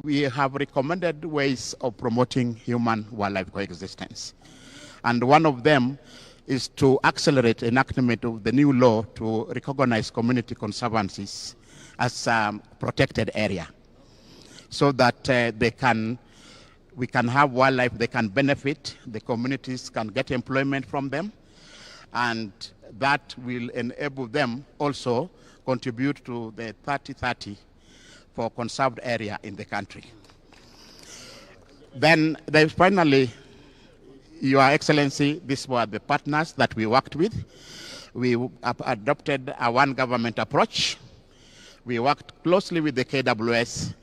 we have recommended ways of promoting human-wildlife coexistence. And one of them is to accelerate enactment of the new law to recognize community conservancies as a protected area, so that we can have wildlife, they can benefit, the communities can get employment from them, and that will enable them also contribute to the 30-30 for conserved area in the country. Then there's finally, Your Excellency, these were the partners that we worked with. We adopted a one government approach. We worked closely with the KWS.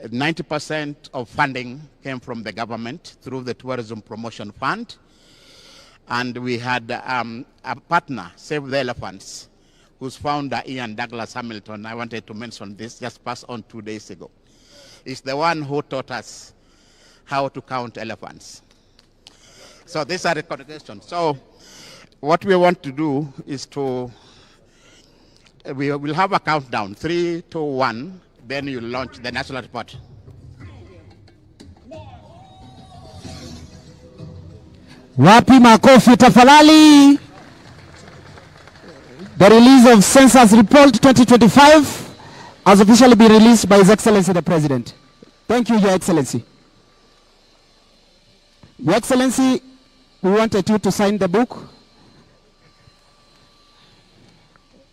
90% of funding came from the government through the Tourism Promotion Fund. And we had a partner, Save the Elephants, whose founder, Ian Douglas Hamilton, I wanted to mention this, just passed on 2 days ago. He's the one who taught us how to count elephants. So these are the recognitions. So what we want to do is we will have a countdown, 3, 2, 1, then you launch the national report. Wapi makofi tafadhali. The release of Census Report 2025 has officially been released by His Excellency the President. Thank you, Your Excellency. Your Excellency, we wanted you to sign the book.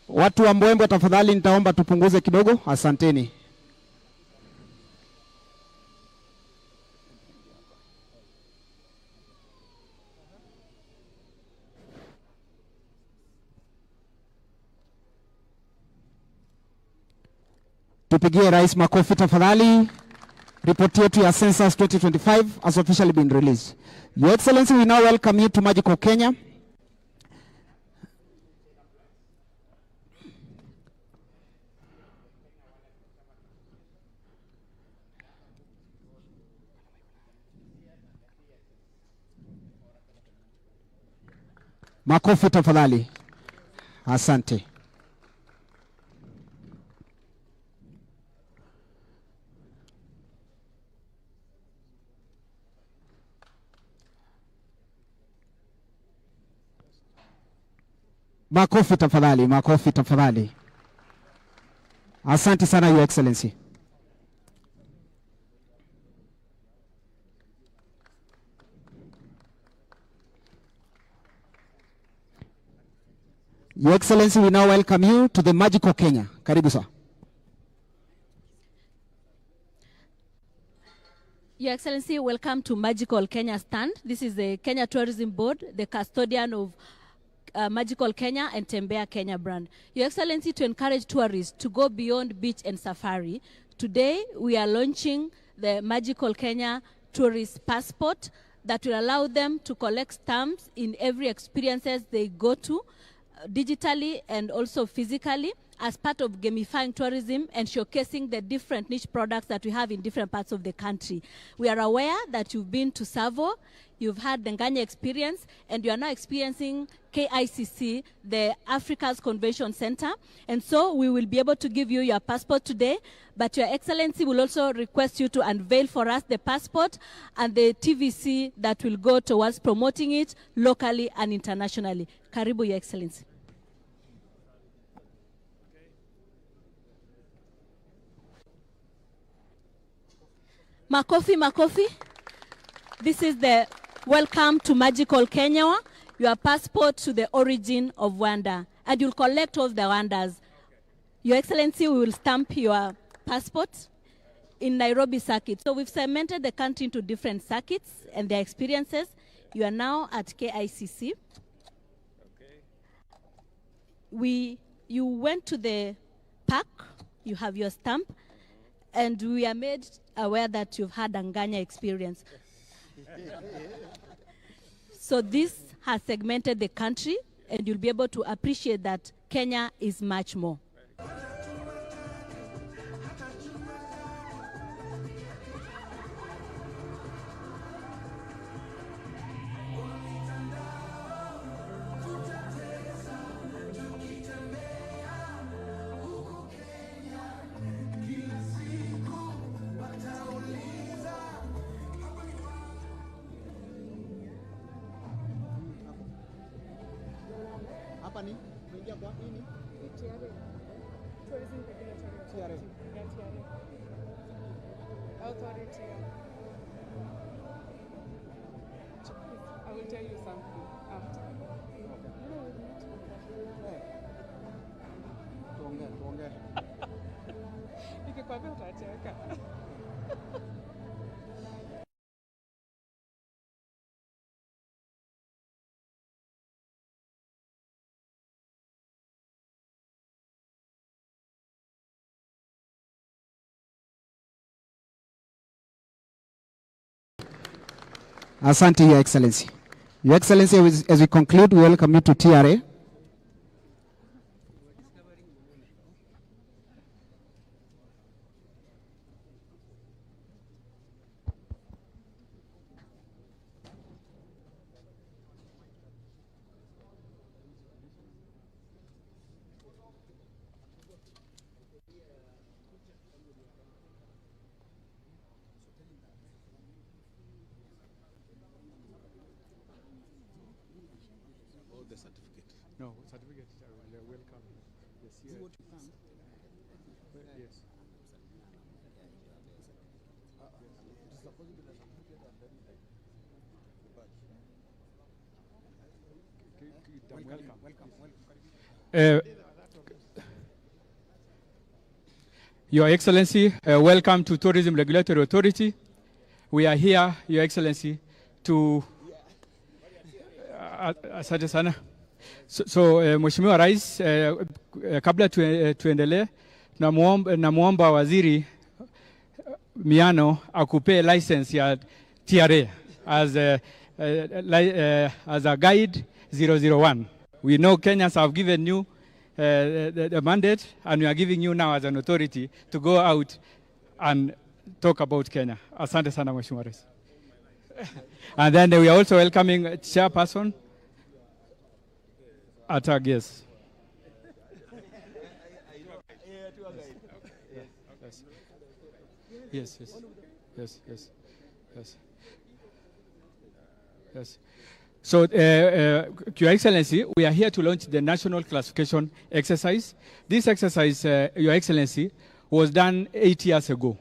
Watu wa Mbwembwe tafadhali nitaomba tupunguze kidogo. Asanteni. Tupigie Rais makofi tafadhali. Report yetu ya Census 2025 has officially been released. Your Excellency, we now welcome you to Magical Kenya. Makofi tafadhali. Asante. Makofi tafadhali, makofi tafadhali. Asante sana, Your Excellency. Your Excellency, we now welcome you to the Magical Kenya. Karibu sir. Your Excellency, welcome to Magical Kenya stand. This is the Kenya Tourism Board, the custodian of Magical Kenya and Tembea Kenya brand. Your Excellency, to encourage tourists to go beyond beach and safari, today we are launching the Magical Kenya Tourist Passport that will allow them to collect stamps in every experiences they go to, digitally and also physically, as part of gamifying tourism and showcasing the different niche products that we have in different parts of the country. We are aware that you've been to Savo, you've had the Nganya experience, and you are now experiencing KICC, the Africa's Convention Center. And so we will be able to give you your passport today, but Your Excellency will also request you to unveil for us the passport and the TVC that will go towards promoting it locally and internationally. Karibu, Your Excellency. Makofi, makofi. This is the welcome to Magical Kenya, your passport to the origin of wonder. And you'll collect all the wonders. Your Excellency, we will stamp your passport in Nairobi circuit. So we've segmented the country into different circuits and their experiences. You are now at KICC. You went to the park, you have your stamp, and we are made aware that you've had a Nganya experience. So this has segmented the country, and you'll be able to appreciate that Kenya is much more. hapa ni umeingia kwa nini? TRA. Tourism Regulatory TRA. Authority. Yeah, TRA. Authority. I will tell you something after. Tuongee. Nikikwambia utacheka. Asante, Your Excellency. Your Excellency, as we conclude, we welcome you to TRA. The certificate. No, certificate. I will welcome. Yes, yes. What you can. Yes. Your Excellency, welcome to Tourism Regulatory Authority. We are here, Your Excellency, to asante sana. So Mheshimiwa Rais, kabla tuendelee, namuomba Waziri Miano akupe license ya TRA as a guide 001. We know Kenyans have given you the mandate, and we are giving you now as an authority to go out and talk about Kenya. Asante sana Mheshimiwa Rais. And then we are also welcoming Chairperson at our guest. Yes. So, Your Excellency, we are here to launch the national classification exercise. This exercise, Your Excellency, was done 8 years ago.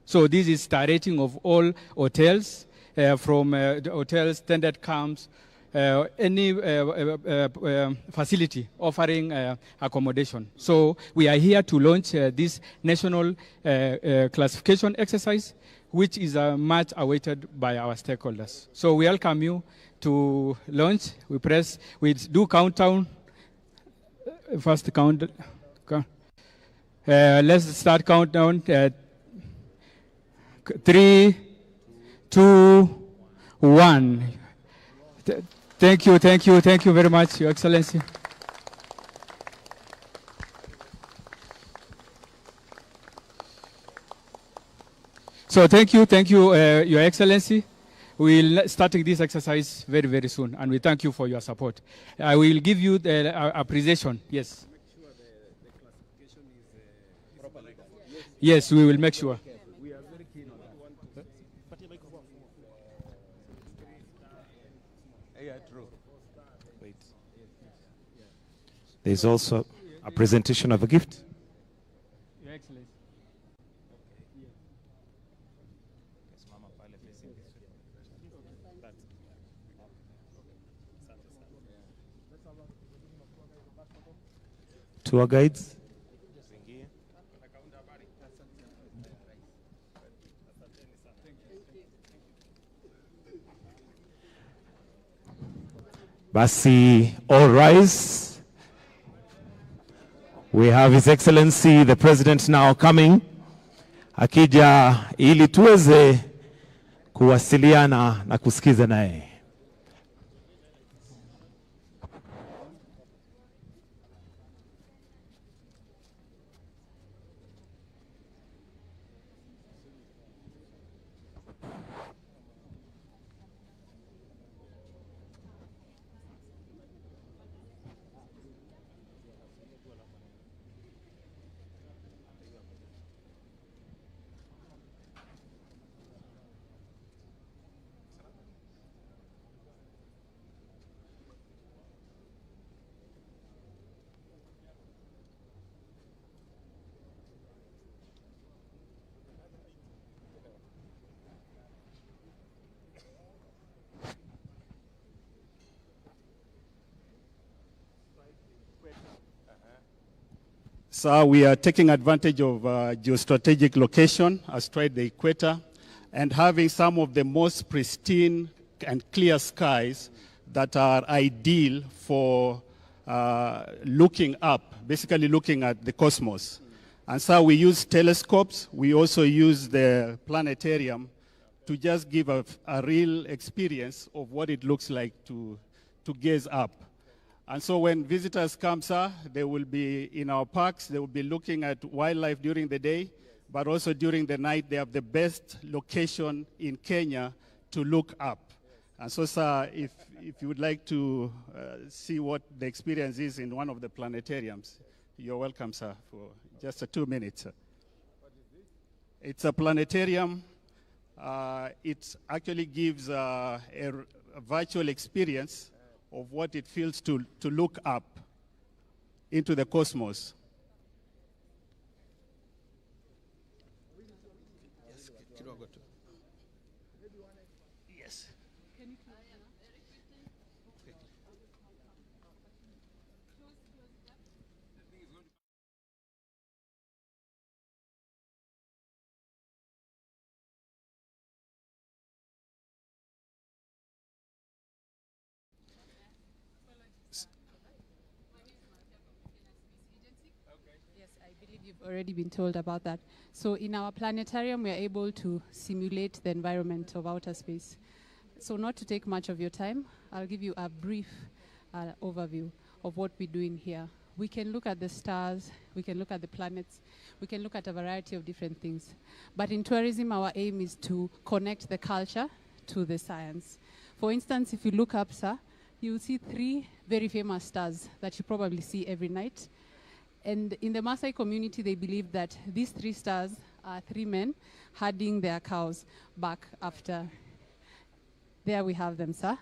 So this is star rating of all hotels, from the hotels, standard camps, any facility offering accommodation. So we are here to launch this national classification exercise, which is much awaited by our stakeholders. So we welcome you to launch. We do countdown. First count. Let's start countdown. 3, 2, 1. Thank you very much, Your Excellency. So thank you, Your Excellency. We'll starting this exercise very, very soon, and we thank you for your support. I will give you the appreciation. Yes. Make sure the classification is properly. Yes, we will make sure. We are very keen on that. Yeah, true. Wait. There's also a presentation of a gift. Your Excellency. Tour guides. Basi, all rise. We have His Excellency the President now coming. Akija ili tuweze kuwasiliana na kusikiza naye. So we are taking advantage of geostrategic location astride the equator and having some of the most pristine and clear skies that are ideal for looking up, basically looking at the cosmos. And so we use telescopes. We also use the planetarium to just give a real experience of what it looks like to gaze up. And so when visitors come, sir, they will be in our parks. They will be looking at wildlife during the day, but also during the night. They have the best location in Kenya to look up. And so, sir, if you would like to see what the experience is in one of the planetariums, you're welcome, sir, for just 2 minutes. Sir. What is this? It's a planetarium. It actually gives a virtual experience of what it feels to look up into the cosmos. Yes. You've already been told about that. So in our planetarium, we are able to simulate the environment of outer space. So not to take much of your time, I'll give you a brief overview of what we're doing here. We can look at the stars, we can look at the planets, we can look at a variety of different things. But in tourism, our aim is to connect the culture to the science. For instance, if you look up, sir, you'll see 3 very famous stars that you probably see every night. And in the Maasai community, they believe that these 3 stars are 3 men herding their cows back after. There we have them, sir.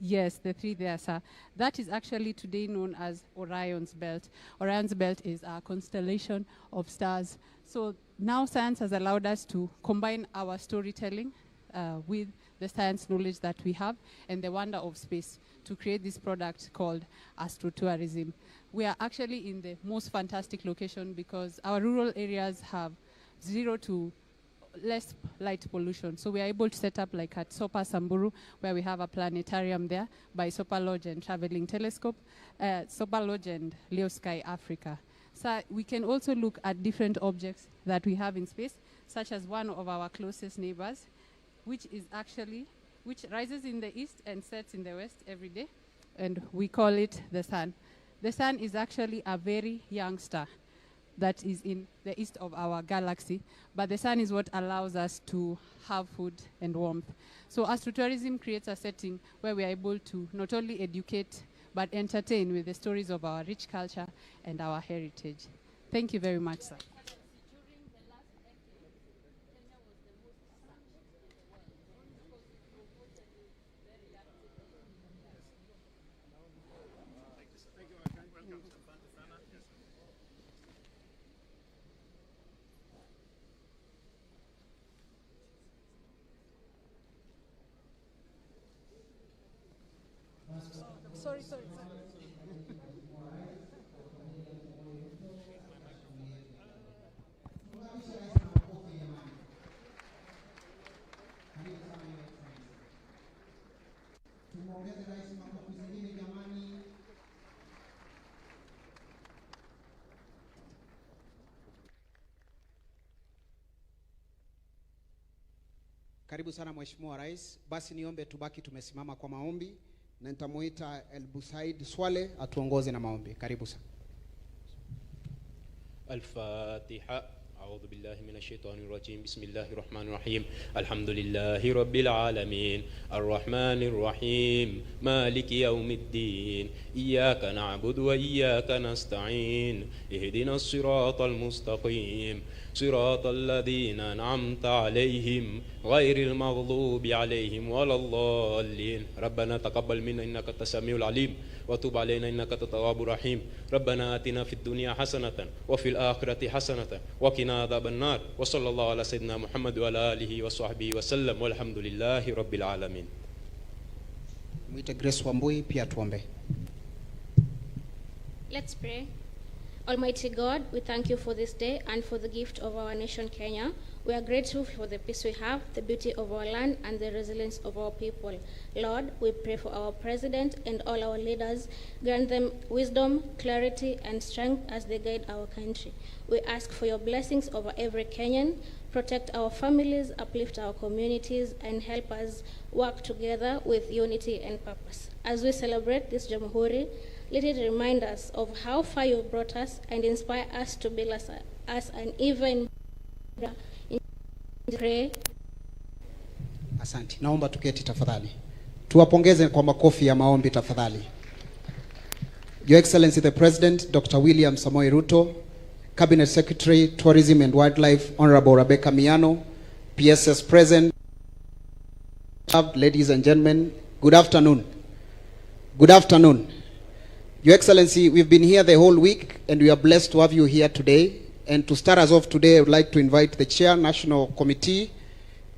Yes, the 3 there, sir. That is actually today known as Orion's Belt. Orion's Belt is a constellation of stars. So now science has allowed us to combine our storytelling with the science knowledge that we have and the wonder of space to create this product called astrotourism. We are actually in the most fantastic location because our rural areas have 0 to less light pollution. So we are able to set up like at Sopa Samburu, where we have a planetarium there by Sopa Lodge and Traveling Telescope, Sopa Lodge and Leo Sky Africa. So we can also look at different objects that we have in space, such as one of our closest neighbors, which rises in the east and sets in the west every day, and we call it the sun. The sun is actually a very young star that is in the east of our galaxy, but the sun is what allows us to have food and warmth. So astrotourism creates a setting where we are able to not only educate, but entertain with the stories of our rich culture and our heritage. Thank you very much, sir. Sorry. Karibu sana Mheshimiwa Rais. Basi niombe tubaki tumesimama kwa maombi na nitamuita El-Busaid Swale atuongoze na maombi. Karibu sana. Al-Fatiha. أعوذ بالله من الشيطان الرجيم بسم الله الرحمن الرحيم الحمد لله رب العالمين الرحمن الرحيم مالك يوم الدين إياك نعبد وإياك نستعين اهدنا الصراط المستقيم صراط الذين أنعمت عليهم غير المغضوب عليهم ولا الضالين ربنا تقبل منا إنك أنت السميع العليم وتب علينا إنك أنت التواب الرحيم ربنا آتنا في الدنيا حسنة وفي الآخرة حسنة وقنا عذاب النار وصلى الله على سيدنا محمد وعلى آله وصحبه وسلم والحمد لله رب العالمين. Mwite Grace Wambui pia tuombe. Let's pray. Almighty God, we thank you for this day and for the gift of our nation, Kenya. We are grateful for the peace we have, the beauty of our land, and the resilience of our people. Lord, we pray for our president and all our leaders. Grant them wisdom, clarity, and strength as they guide our country. We ask for your blessings over every Kenyan. Protect our families, uplift our communities, and help us work together with unity and purpose. As we celebrate this Jamhuri, let it remind us of how far you brought us and inspire us to build us an even better. Pray. Asante. Naomba tuketi tafadhali. Tuwapongeze kwa makofi ya maombi tafadhali. Your Excellency the President, Dr. William Samoei Ruto, Cabinet Secretary, Tourism and Wildlife, Honorable Rebecca Miano, PSS President, ladies and gentlemen, good afternoon. Good afternoon. Your Excellency, we've been here the whole week and we are blessed to have you here today. And to start us off today, I would like to invite the Chair, National Committee,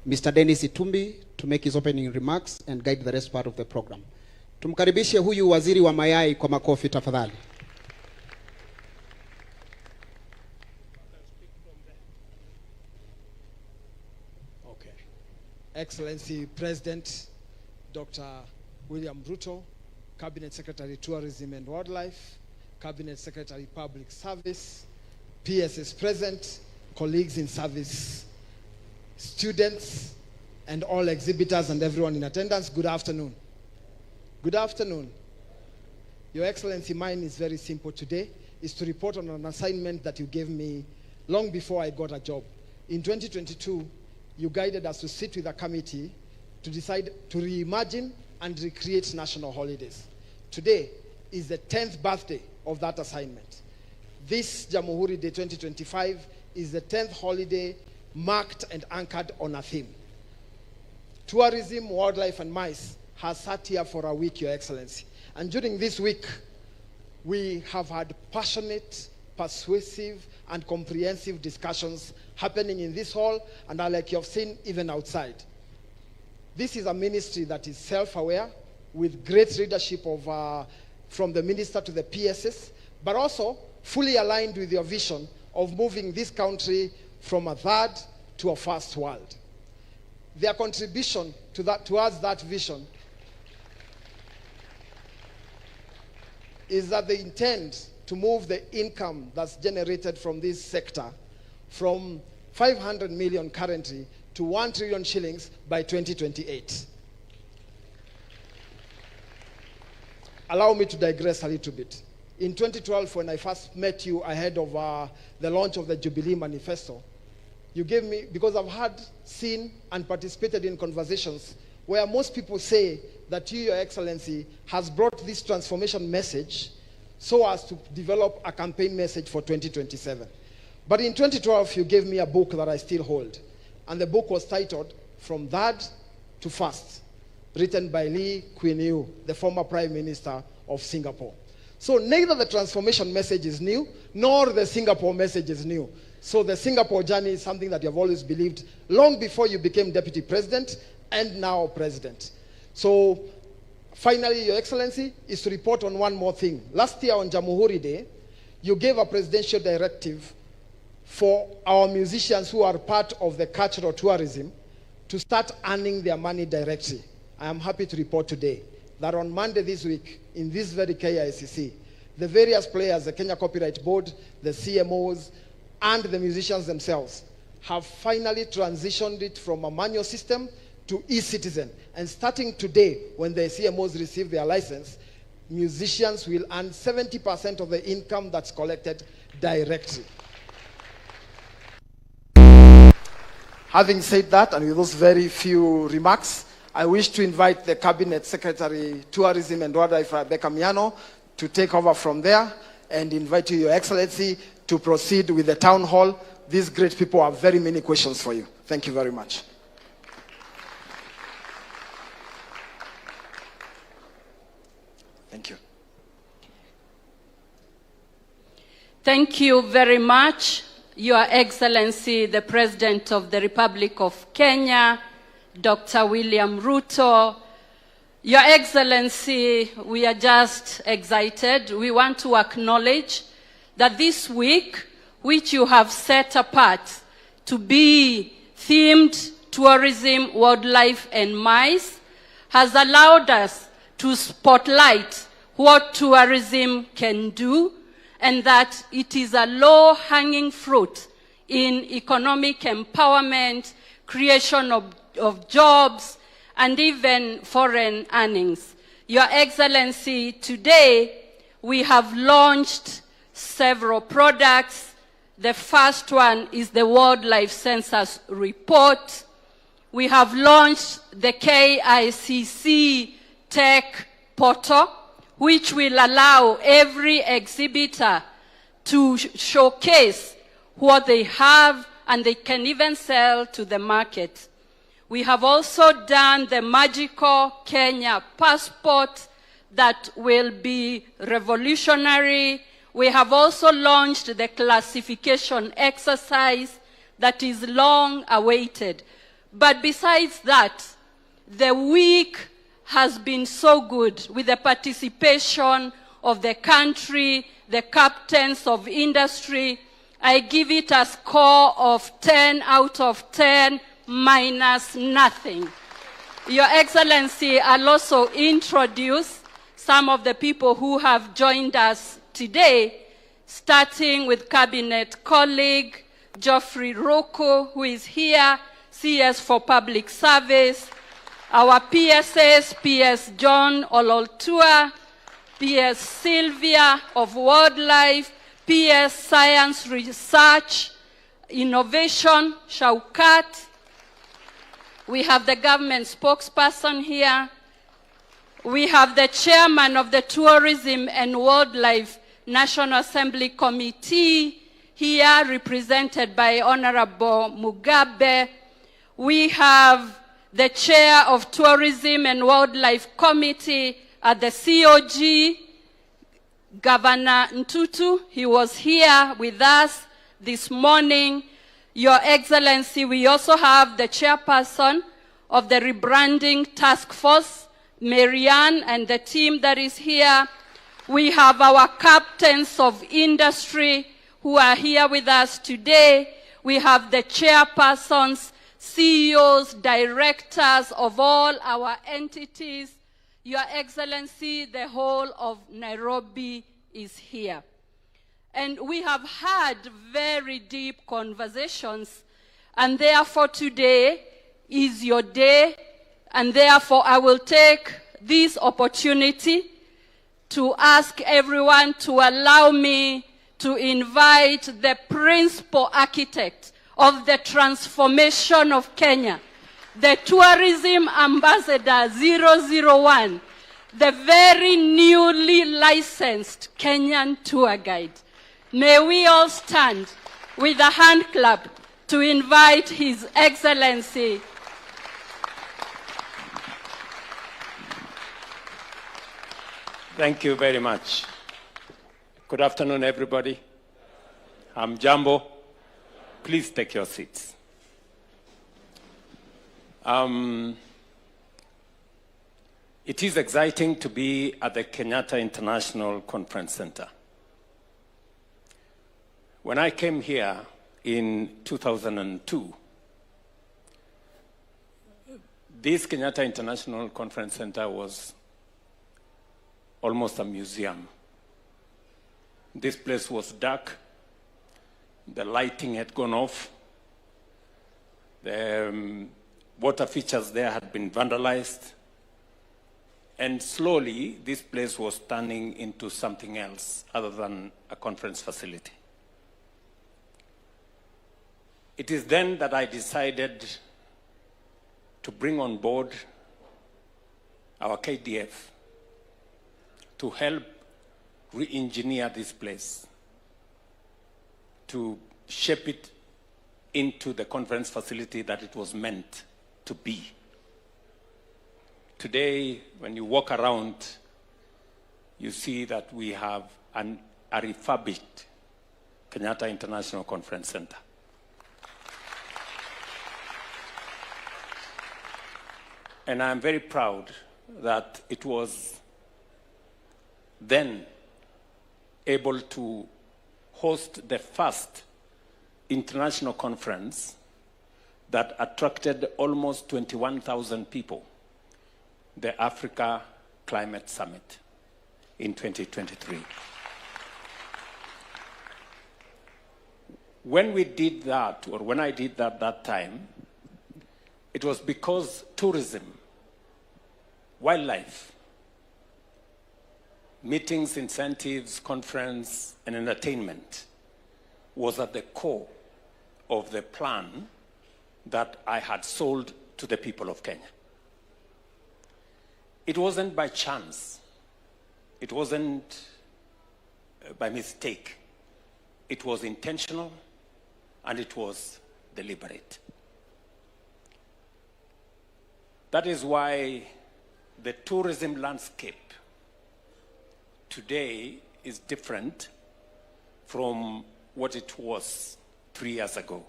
Mr. Dennis Itumbi, to make his opening remarks and guide the rest part of the program. Tumkaribishe huyu waziri wa mayai kwa makofi tafadhali. Okay. Excellency President Dr. William Ruto, Cabinet Secretary Tourism and Wildlife, Cabinet Secretary Public Service, PSS present, colleagues in service, students, and all exhibitors and everyone in attendance, good afternoon. Good afternoon. Your Excellency, mine is very simple today, is to report on an assignment that you gave me long before I got a job. In 2022, you guided us to sit with a committee to decide to reimagine and recreate national holidays. Today is the 10th birthday of that assignment. This Jamhuri Day 2025 is the 10th holiday marked and anchored on a theme. Tourism, wildlife, and mice has sat here for a week, Your Excellency. And during this week, we have had passionate, persuasive, and comprehensive discussions happening in this hall, and like you have seen, even outside. This is a ministry that is self-aware, with great leadership of, from the minister to the PSS, but also fully aligned with your vision of moving this country from a third to a first world. Their contribution to that, towards that vision is that they intend to move the income that's generated from this sector from 500 million currently to 1 trillion shillings by 2028. Allow me to digress a little bit. In 2012, when I first met you ahead of the launch of the Jubilee Manifesto, you gave me, because I've seen and participated in conversations where most people say that you, Your Excellency, has brought this transformation message so as to develop a campaign message for 2027. But in 2012, you gave me a book that I still hold. And the book was titled, From Third to First, written by Lee Kuan Yew, the former Prime Minister of Singapore. So neither the transformation message is new, nor the Singapore message is new. So the Singapore journey is something that you have always believed long before you became Deputy President and now President. So finally, Your Excellency, is to report on one more thing. Last year on Jamhuri Day, you gave a presidential directive for our musicians who are part of the cultural tourism to start earning their money directly. I am happy to report today that on Monday this week, in this very KICC, the various players, the Kenya Copyright Board, the CMOs, and the musicians themselves have finally transitioned it from a manual system to e-citizen. And starting today, when the CMOs receive their license, musicians will earn 70% of the income that's collected directly. Having said that, and with those very few remarks, I wish to invite the Cabinet Secretary, Tourism and Wildlife, Rebecca Miano, to take over from there and invite you, Your Excellency, to proceed with the town hall. These great people have very many questions for you. Thank you very much. Thank you. Thank you very much, Your Excellency, the President of the Republic of Kenya, Dr. William Ruto. Your Excellency, we are just excited. We want to acknowledge that this week, which you have set apart to be themed tourism, wildlife, and mice, has allowed us to spotlight what tourism can do, and that it is a low-hanging fruit in economic empowerment, creation of jobs, and even foreign earnings. Your Excellency, today we have launched several products. The first one is the Wildlife Census Report. We have launched the KICC Tech Portal, which will allow every exhibitor to showcase what they have, and they can even sell to the market. We have also done the Magical Kenya Passport that will be revolutionary. We have also launched the classification exercise that is long awaited. But besides that, the week has been so good with the participation of the country, the captains of industry. I give it a score of 10 out of 10 minus nothing. Your Excellency, I'll also introduce some of the people who have joined us today, starting with Cabinet colleague Geoffrey Ruto, who is here, CS for Public Service, our PSS, PS John Ololtua, PS Sylvia of Wildlife, PS Science Research, Innovation, Shaukat. We have the government spokesperson here. We have the chairman of the Tourism and Wildlife National Assembly Committee here, represented by Honorable Mugabe. We have the chair of Tourism and Wildlife Committee at the COG, Governor Ntutu. He was here with us this morning. Your Excellency, we also have the chairperson of the rebranding task force, Marianne, and the team that is here. We have our captains of industry who are here with us today. We have the chairpersons, CEOs, directors of all our entities. Your Excellency, the whole of Nairobi is here. And we have had very deep conversations, and therefore today is your day, and therefore I will take this opportunity to ask everyone to allow me to invite the principal architect of the transformation of Kenya, the Tourism Ambassador 001, the very newly licensed Kenyan tour guide. May we all stand with a hand clap to invite His Excellency. Thank you very much. Good afternoon, everybody. I'm Jambo. Please take your seats. It is exciting to be at the Kenyatta International Conference Center. When I came here in 2002, this Kenyatta International Conference Center was almost a museum. This place was dark. The lighting had gone off. The water features there had been vandalized. And slowly, this place was turning into something else other than a conference facility. It is then that I decided to bring on board our KDF to help re-engineer this place, to shape it into the conference facility that it was meant to be. Today, when you walk around, you see that we have a refurbished Kenyatta International Conference Center. And I'm very proud that it was then able to host the first international conference that attracted almost 21,000 people, the Africa Climate Summit in 2023. When we did that, or when I did that time, it was because tourism, wildlife, meetings, incentives, conference, and entertainment was at the core of the plan that I had sold to the people of Kenya. It wasn't by chance. It wasn't by mistake. It was intentional, and it was deliberate. That is why the tourism landscape today is different from what it was 3 years ago.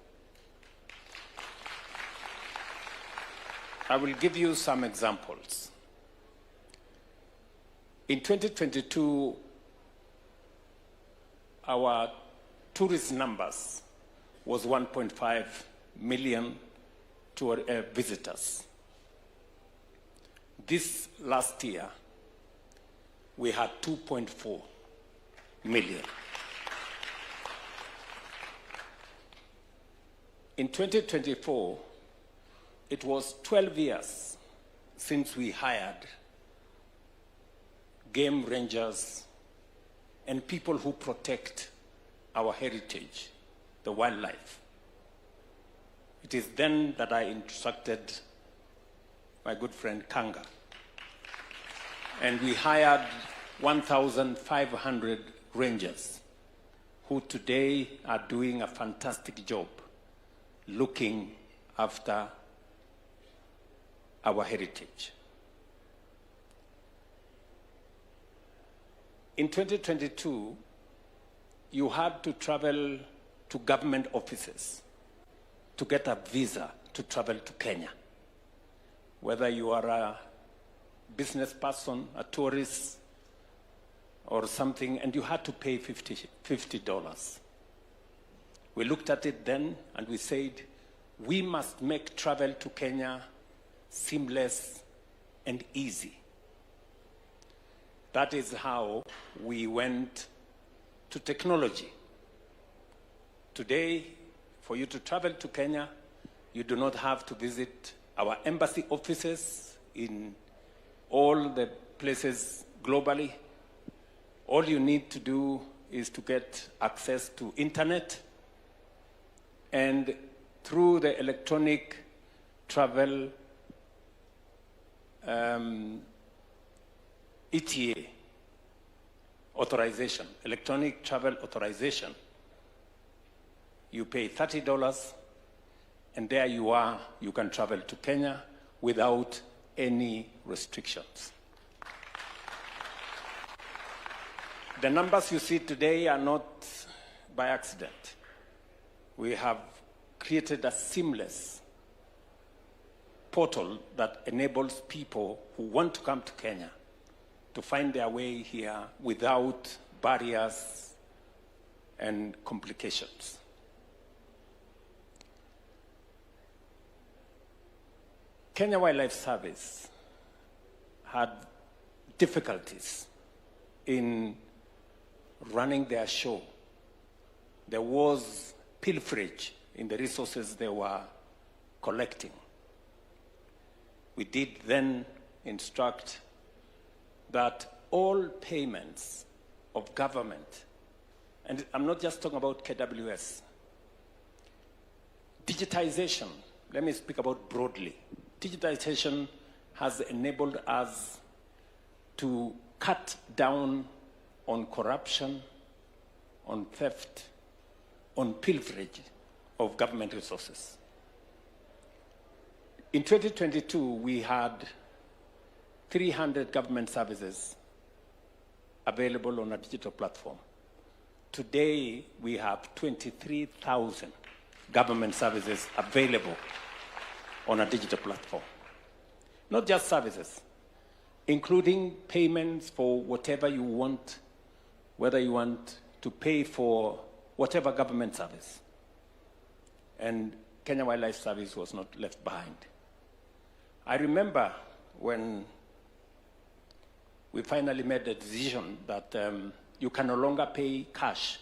I will give you some examples. In 2022, our tourist numbers was 1.5 million visitors. This last year, we had 2.4 million. In 2024, it was 12 years since we hired game rangers and people who protect our heritage, the wildlife. It is then that I instructed my good friend Kanga, and we hired 1,500 rangers who today are doing a fantastic job looking after our heritage. In 2022, you had to travel to government offices to get a visa to travel to Kenya. Whether you are a business person, a tourist, or something, and you had to pay $50. We looked at it then and we said, we must make travel to Kenya seamless and easy. That is how we went to technology. Today, for you to travel to Kenya, you do not have to visit our embassy offices in all the places globally. All you need to do is to get access to internet, and through the electronic travel ETA authorization, electronic travel authorization, you pay $30, and there you are, you can travel to Kenya without any restrictions. The numbers you see today are not by accident. We have created a seamless portal that enables people who want to come to Kenya to find their way here without barriers and complications. Kenya Wildlife Service had difficulties in running their show. There was pilferage in the resources they were collecting. We did then instruct that all payments of government, and I'm not just talking about KWS, digitization, let me speak about broadly. Digitization has enabled us to cut down on corruption, on theft, on pilferage of government resources. In 2022, we had 300 government services available on a digital platform. Today, we have 23,000 government services available on a digital platform. Not just services, including payments for whatever you want, whether you want to pay for whatever government service. And Kenya Wildlife Service was not left behind. I remember when we finally made the decision that you can no longer pay cash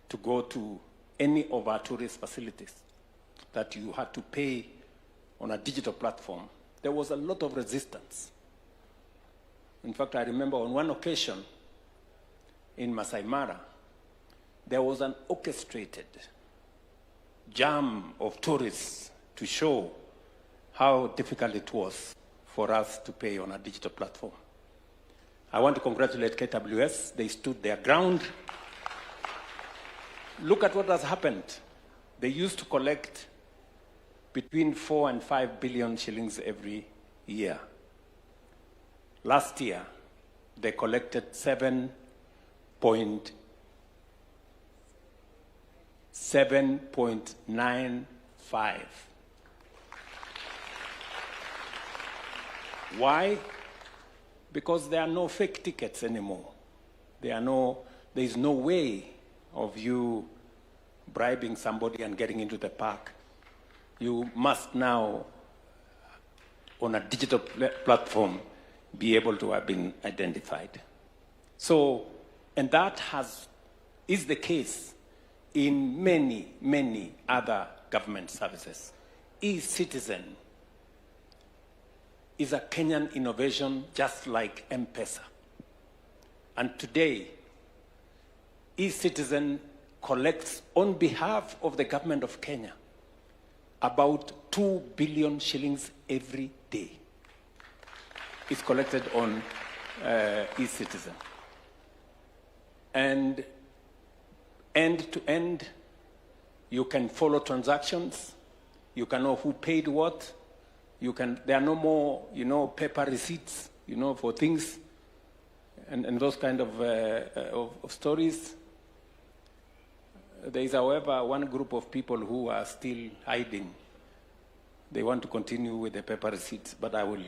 to go to any of our tourist facilities, that you had to pay on a digital platform. There was a lot of resistance. In fact, I remember on one occasion in Masai Mara, there was an orchestrated jam of tourists to show how difficult it was for us to pay on a digital platform. I want to congratulate KWS. They stood their ground. Look at what has happened. They used to collect between 4 and 5 billion shillings every year. Last year, they collected 7.95. Why? Because there are no fake tickets anymore. There is no way of you bribing somebody and getting into the park. You must now, on a digital platform, be able to have been identified. So, and that is the case in many, many other government services. E-Citizen is a Kenyan innovation just like M-Pesa. And today, E-Citizen collects on behalf of the government of Kenya about 2 billion shillings every day. It's collected on E-Citizen. And end to end, you can follow transactions, you can know who paid what, there are no more, paper receipts, for things, and those kind of stories. There is, however, one group of people who are still hiding. They want to continue with the paper receipts, but I will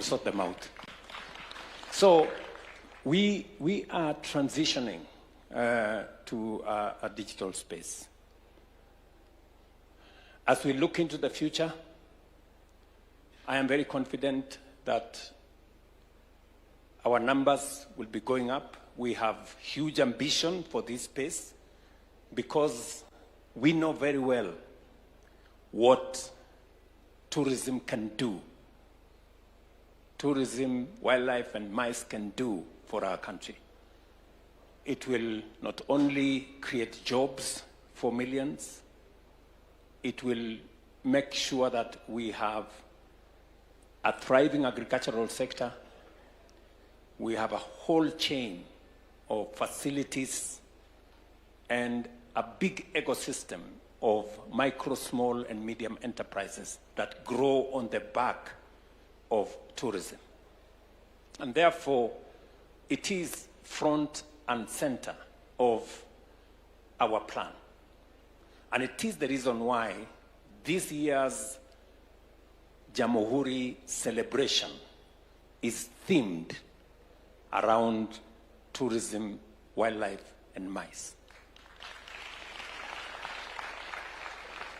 sort them out. So we are transitioning to a digital space. As we look into the future, I am very confident that our numbers will be going up. We have huge ambition for this space because we know very well what tourism can do. Tourism, wildlife, and mice can do for our country. It will not only create jobs for millions, it will make sure that we have a thriving agricultural sector. We have a whole chain of facilities and a big ecosystem of micro, small, and medium enterprises that grow on the back of tourism. And therefore, it is front and center of our plan. And it is the reason why this year's Jamhuri celebration is themed around tourism, wildlife, and mice.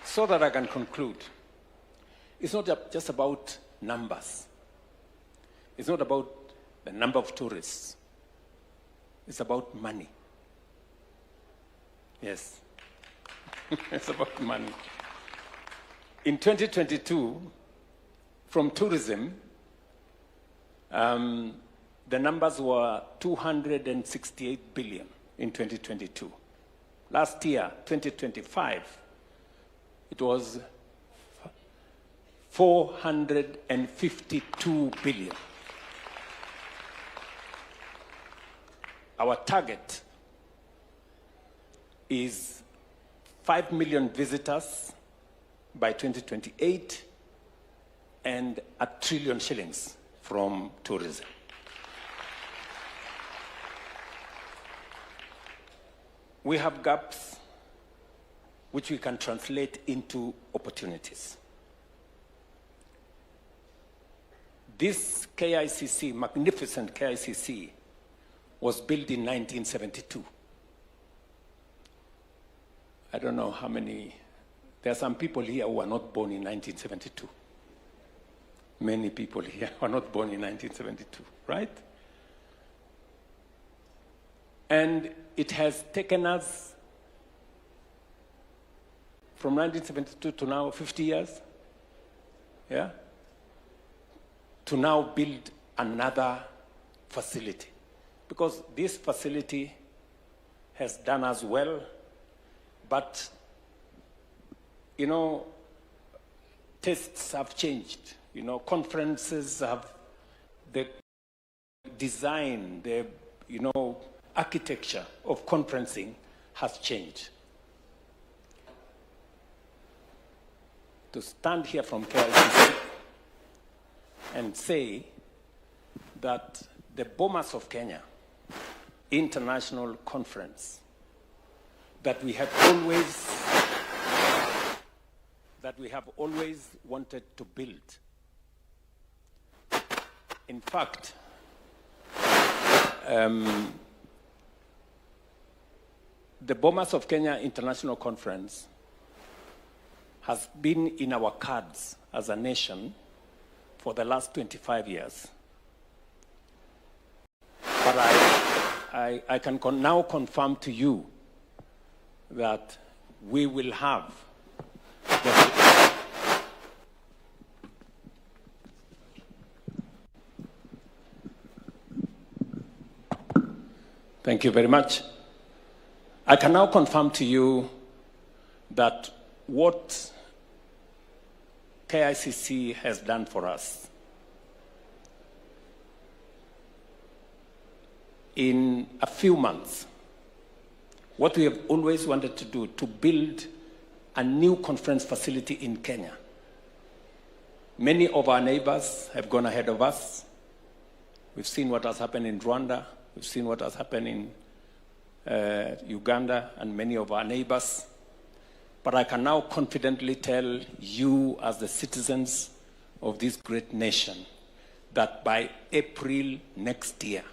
So that I can conclude, it's not just about numbers. It's not about the number of tourists. It's about money. Yes. It's about money. In 2022, from tourism, the numbers were 268 billion in 2022. Last year, 2025, it was 452 billion. Our target is 5 million visitors by 2028 and 1 trillion shillings from tourism. We have gaps which we can translate into opportunities. This KICC, magnificent KICC, was built in 1972. I don't know how many, there are some people here who were not born in 1972. Many people here were not born in 1972, right? And it has taken us from 1972 to now 50 years, yeah, to now build another facility. Because this facility has done us well, but, you know, tastes have changed. You know, conferences have, the design, the, you know, architecture of conferencing has changed. To stand here from KICC and say that the Bomas of Kenya International Conference that we have always wanted to build. In fact, the Bomas of Kenya International Conference has been in our cards as a nation for the last 25 years. But I can now confirm to you that we will have Thank you very much. I can now confirm to you that what KICC has done for us in a few months, what we have always wanted to do, to build a new conference facility in Kenya. Many of our neighbors have gone ahead of us. We've seen what has happened in Rwanda. We've seen what has happened in Uganda and many of our neighbors. But I can now confidently tell you as the citizens of this great nation that by April next year,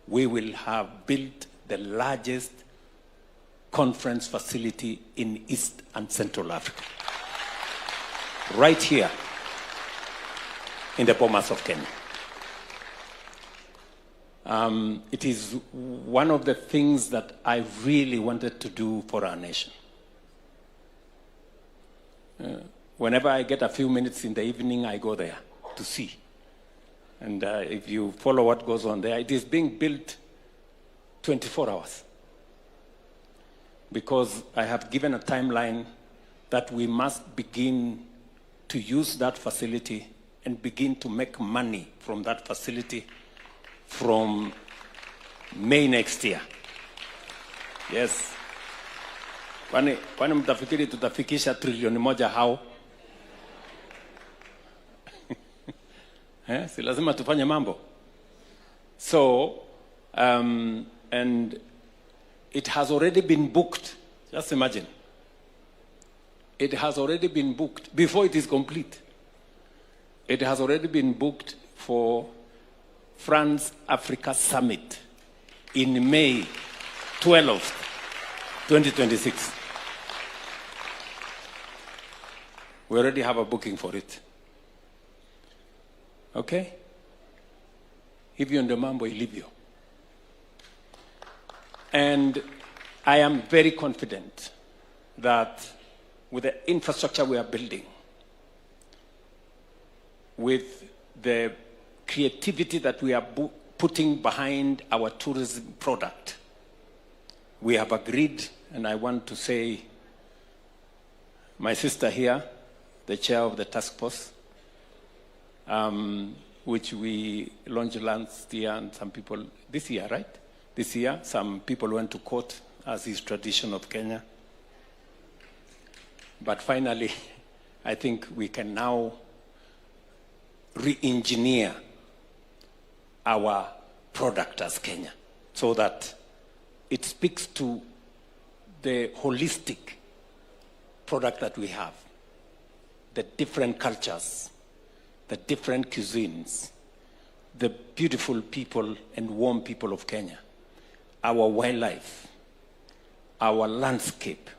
we will have built the largest conference facility in East and Central Africa. Right here in the Bomas of Kenya. It is one of the things that I really wanted to do for our nation. Whenever I get a few minutes in the evening, I go there to see. And if you follow what goes on there, it is being built 24 hours. Because I have given a timeline that we must begin to use that facility and begin to make money from that facility from May next year. Yes. Kwani mtafikiri tutafikisha trilioni moja hao? Si lazima tufanye mambo. So, and it has already been booked. Just imagine. It has already been booked before it is complete. It has already been booked for France-Africa Summit in May 12th, 2026. We already have a booking for it. Okay? Hivyo ndio mambo ilivyo. And I am very confident that with the infrastructure we are building, with the creativity that we are putting behind our tourism product, we have agreed, and I want to say, my sister here, the chair of the task force, which we launched last year, and some people, this year, right? This year, some people went to court, as is tradition of Kenya. But finally, I think we can now re-engineer our product as Kenya so that it speaks to the holistic product that we have, the different cultures, the different cuisines, the beautiful people and warm people of Kenya, our wildlife, our landscape,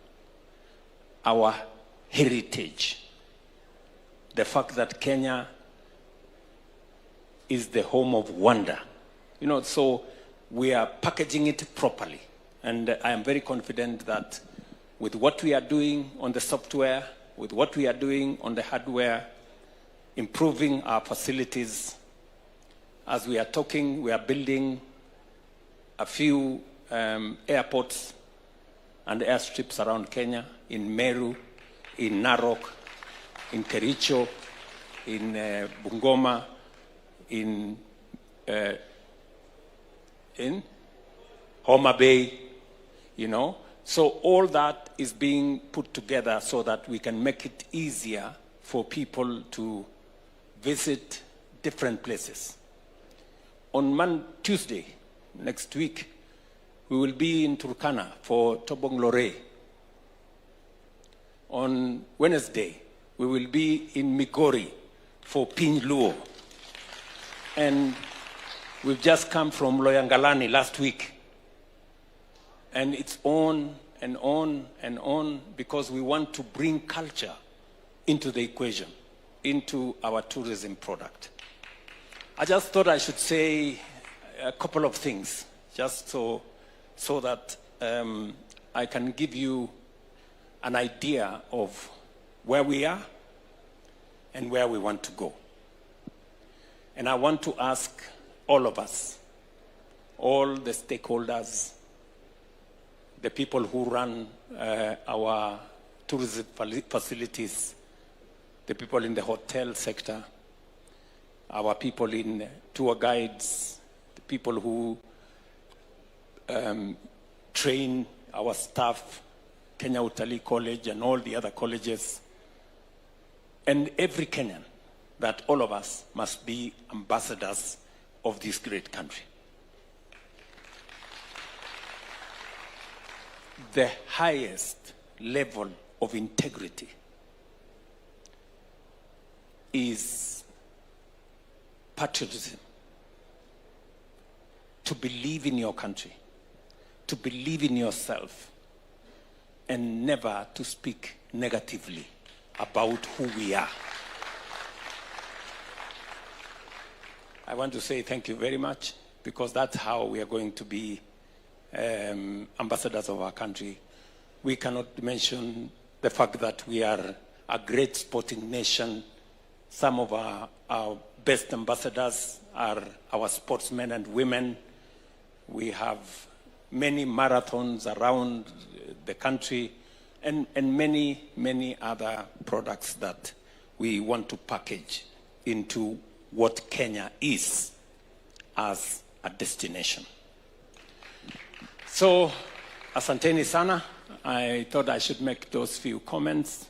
our heritage, the fact that Kenya is the home of wonder. You know, so we are packaging it properly. And I am very confident that with what we are doing on the software, with what we are doing on the hardware, improving our facilities, as we are talking, we are building a few airports and airstrips around Kenya, in Meru, in Narok, in Kericho, in Bungoma, in Homa Bay, you know. So all that is being put together so that we can make it easier for people to visit different places. On Tuesday, next week, we will be in Turkana for Tobong Lore. On Wednesday, we will be in Migori for Piny Luo. And we've just come from Loyangalani last week. And it's on and on and on because we want to bring culture into the equation, into our tourism product. I just thought I should say a couple of things, just so that I can give you an idea of where we are and where we want to go. And I want to ask all of us, all the stakeholders, the people who run our tourism facilities, the people in the hotel sector, our people in tour guides, the people who train our staff, Kenya Utalii College and all the other colleges, and every Kenyan, that all of us must be ambassadors of this great country. The highest level of integrity is patriotism. To believe in your country, to believe in yourself, and never to speak negatively about who we are. I want to say thank you very much, because that's how we are going to be ambassadors of our country. We cannot mention the fact that we are a great sporting nation. Some of our best ambassadors are our sportsmen and women. We have many marathons around the country and many, many other products that we want to package into what Kenya is as a destination. So, asanteni sana. I thought I should make those few comments.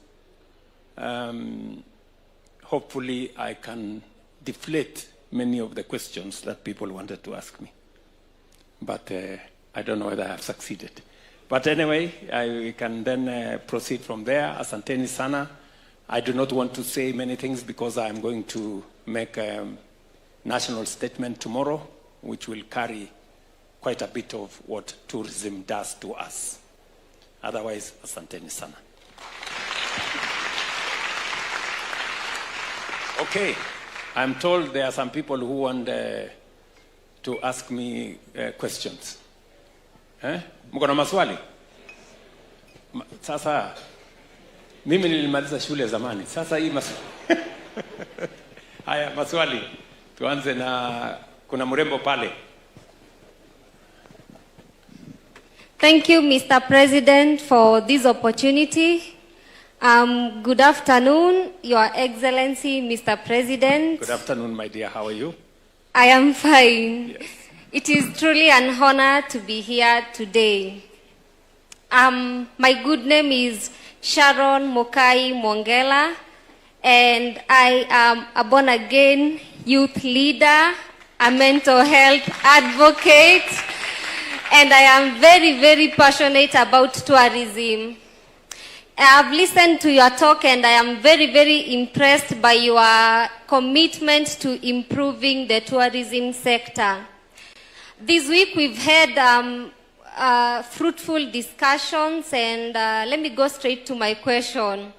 Hopefully I can deflate many of the questions that people wanted to ask me. But I don't know whether I have succeeded. But anyway, I can then proceed from there. Asanteni sana. I do not want to say many things because I'm going to make a national statement tomorrow, which will carry quite a bit of what tourism does to us. Otherwise, asanteni sana. Okay, I'm told there are some people who want to ask me questions. Mko na maswali? Sasa, mimi nilimaliza shule zamani. Sasa hii maswali. Haya, maswali. Tuanze na kuna mrembo pale. Thank you, Mr. President, for this opportunity. Good afternoon, Your Excellency, Mr. President. Good afternoon, my dear. How are you? I am fine. Yes. It is truly an honor to be here today. My good name is Sharon Mokai Mwongela, and I am a born-again youth leader, a mental health advocate, and I am very, very passionate about tourism. I have listened to your talk, and I am very, very impressed by your commitment to improving the tourism sector. This week we've had fruitful discussions, and let me go straight to my question.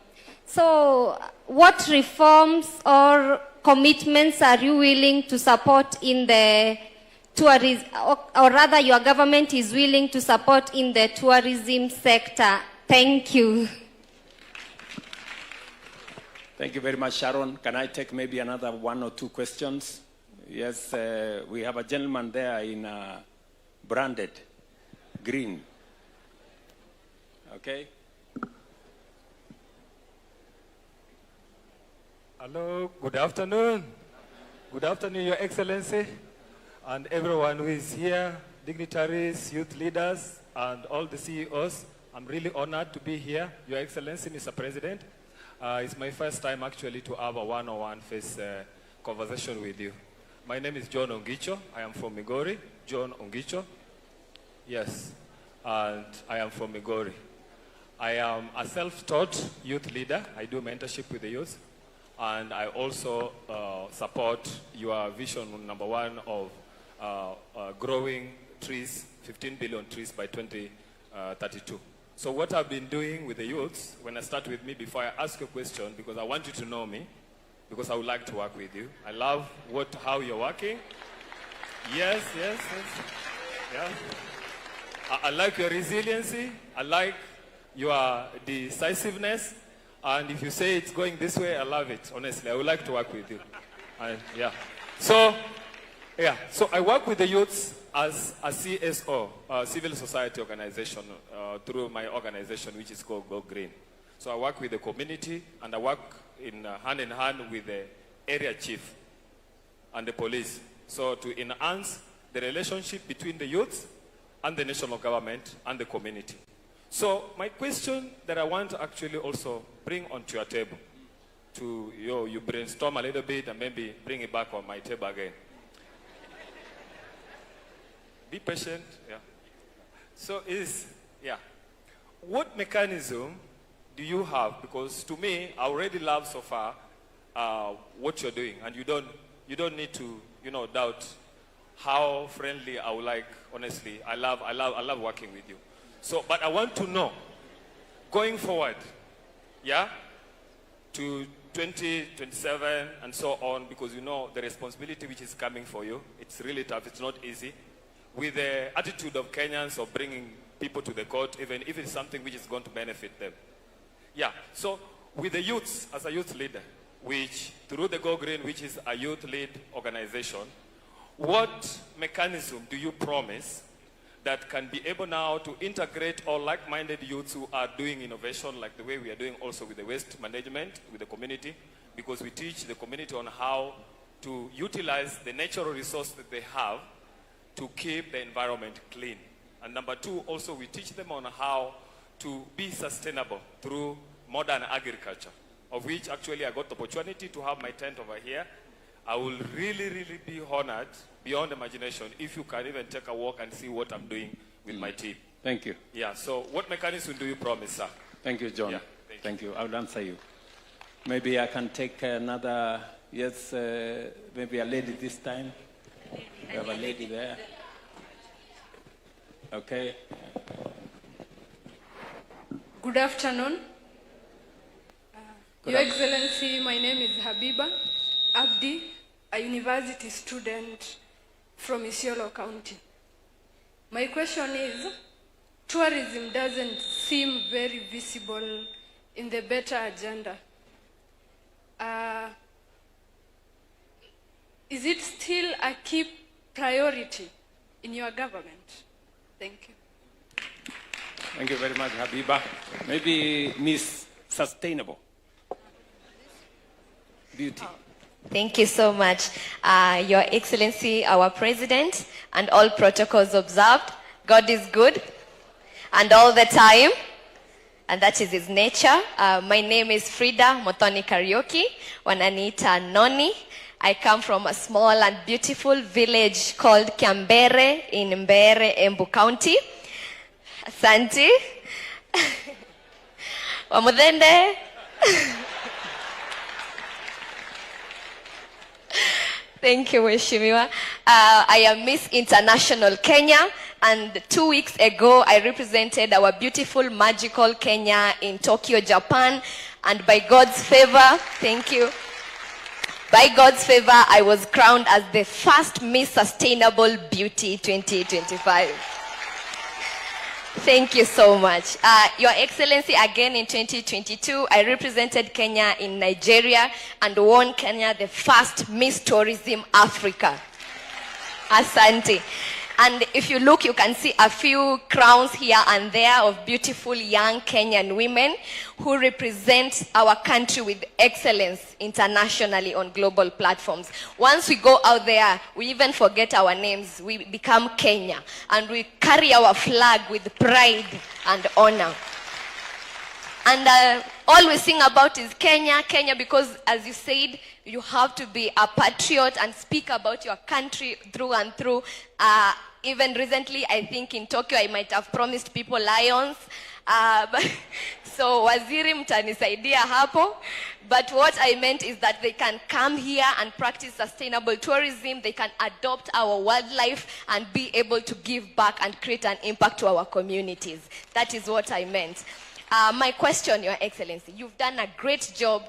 So, what reforms or commitments are you willing to support in the tourism, or rather your government is willing to support in the tourism sector? Thank you. Thank you very much, Sharon. Can I take maybe another one or two questions? Yes, we have a gentleman there in branded green. Okay. Hello, good afternoon. Good afternoon, Your Excellency, and everyone who is here, dignitaries, youth leaders, and all the CEOs. I'm really honored to be here, Your Excellency, Mr. President. It's my first time actually to have a one-on-one face conversation with you. My name is John Ongicho. I am from Migori. John Ongicho. Yes, and I am from Migori. I am a self-taught youth leader. I do mentorship with the youth. And I also support your vision number one of growing trees, 15 billion trees by 2032. So what I've been doing with the youths, when I start with me, before I ask a question, because I want you to know me, because I would like to work with you. I love how you're working. Yes. Yeah. I like your resiliency. I like your decisiveness. And if you say it's going this way, I love it. Honestly, I would like to work with you. So I work with the youths as a CSO, civil society organization, through my organization, which is called Go Green. So I work with the community, and I work in hand with the area chief and the police. So to enhance the relationship between the youths and the national government and the community. So my question that I want to actually also bring onto your table, to you brainstorm a little bit and maybe bring it back on my table again. Be patient, yeah. So what mechanism do you have? Because to me, I already love so far what you're doing, and you don't need to, doubt how friendly I would like. Honestly, I love working with you. So, but I want to know, going forward, to 2027 and so on, because the responsibility which is coming for you, it's really tough, it's not easy. With the attitude of Kenyans of bringing people to the court, even if it's something which is going to benefit them. So with the youths, as a youth leader, which through the Go Green, which is a youth-led organization, what mechanism do you promise that can be able now to integrate all like-minded youths who are doing innovation like the way we are doing also with the waste management, with the community, because we teach the community on how to utilize the natural resource that they have to keep the environment clean. And number two, also we teach them on how to be sustainable through modern agriculture, of which actually I got the opportunity to have my tent over here. I will really, really be honored beyond imagination if you can even take a walk and see what I'm doing with my team. Thank you. So what mechanism do you promise, sir? Thank you, John. Thank you. I will answer you. Maybe I can take another, maybe a lady this time. We have a lady there. Okay. Good afternoon. Your Excellency, my name is Habiba Abdi, a university student from Isiolo County. My question is, tourism doesn't seem very visible in the better agenda. Is it still a key priority in your government? Thank you. Thank you very much, Habiba. Maybe Miss Sustainable Beauty. Thank you so much, Your Excellency, our President, and all protocols observed. God is good, and all the time, and that is his nature. My name is Frida Mothoni Karaoke, wananiita Noni. I come from a small and beautiful village called Kiambere in Mbere, Embu County. Asante. Wamudende. Thank you, Mheshimiwa. I am Miss International Kenya, And 2 weeks ago, I represented our beautiful, magical Kenya in Tokyo, Japan. And by God's favor, thank you. By God's favor, I was crowned as the first Miss Sustainable Beauty 2025. Thank you so much. Your Excellency, again in 2022, I represented Kenya in Nigeria and won Kenya the first Miss Tourism Africa. Asante. And if you look, you can see a few crowns here and there of beautiful young Kenyan women who represent our country with excellence internationally on global platforms. Once we go out there, we even forget our names. We become Kenya. And we carry our flag with pride and honor. And all we sing about is Kenya, Kenya, because as you said, you have to be a patriot and speak about your country through and through. Even recently, I think in Tokyo, I might have promised people lions. So waziri mtanisaidia hapo. But what I meant is that they can come here and practice sustainable tourism. They can adopt our wildlife and be able to give back and create an impact to our communities. That is what I meant. My question, Your Excellency, you've done a great job,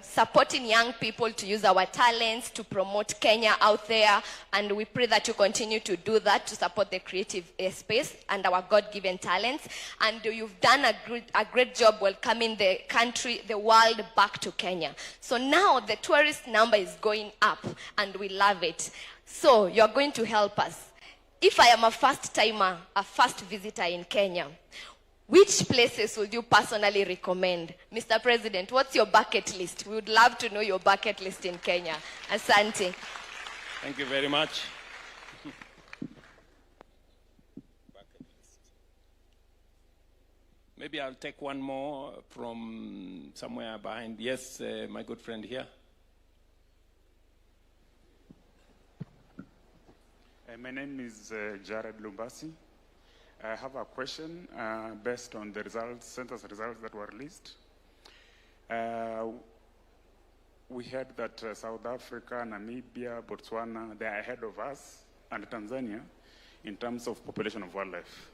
supporting young people to use our talents to promote Kenya out there, and we pray that you continue to do that to support the creative space and our God-given talents. And you've done a great job welcoming the country, the world back to Kenya. So now the tourist number is going up, and we love it. So you're going to help us. If I am a first-timer, a first visitor in Kenya, which places would you personally recommend? Mr. President, what's your bucket list? We would love to know your bucket list in Kenya. Asante. Thank you very much. Maybe I'll take one more from somewhere behind. Yes, my good friend here. My name is Jared Lumbasi. I have a question based on the results, census results that were released. We heard that South Africa, Namibia, Botswana, they are ahead of us, and Tanzania in terms of population of wildlife.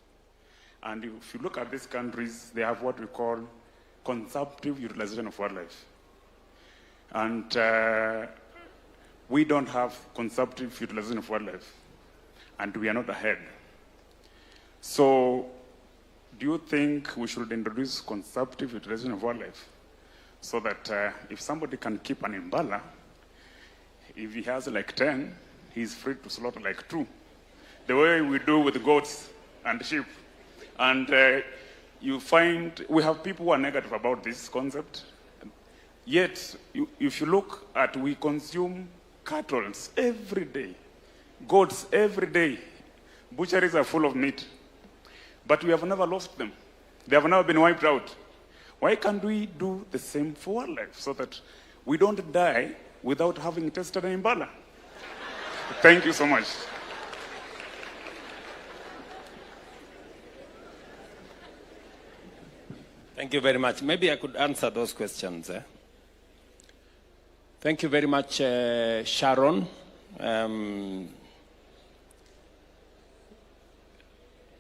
And if you look at these countries, they have what we call consumptive utilization of wildlife. And we don't have consumptive utilization of wildlife, and we are not ahead. So, do you think we should introduce consumptive utilization of wildlife so that if somebody can keep an impala, if he has like 10, he's free to slaughter like 2, the way we do with goats and sheep? And you find we have people who are negative about this concept. Yet, if you look at, we consume cattle every day, goats every day. Butcheries are full of meat. But we have never lost them. They have never been wiped out. Why can't we do the same for wildlife so that we don't die without having tested an impala? Thank you so much. Thank you very much. Maybe I could answer those questions. Thank you very much, Sharon.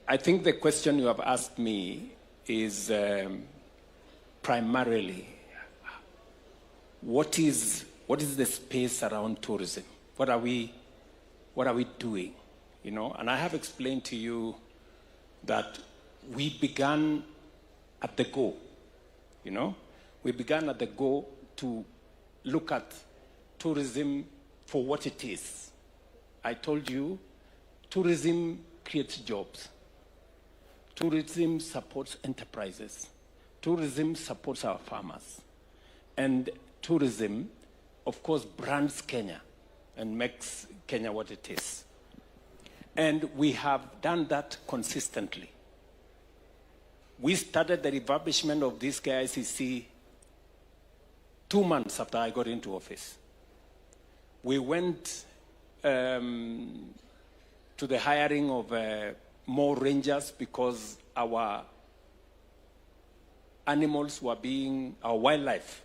I think the question you have asked me is primarily what is the space around tourism? What are we doing? And I have explained to you that we began at the go. We began at the go to look at tourism for what it is. I told you, tourism creates jobs. Tourism supports enterprises. Tourism supports our farmers. And tourism, of course, brands Kenya and makes Kenya what it is. And we have done that consistently. We started the refurbishment of this KICC 2 months after I got into office. We went to the hiring of more rangers because our animals were our wildlife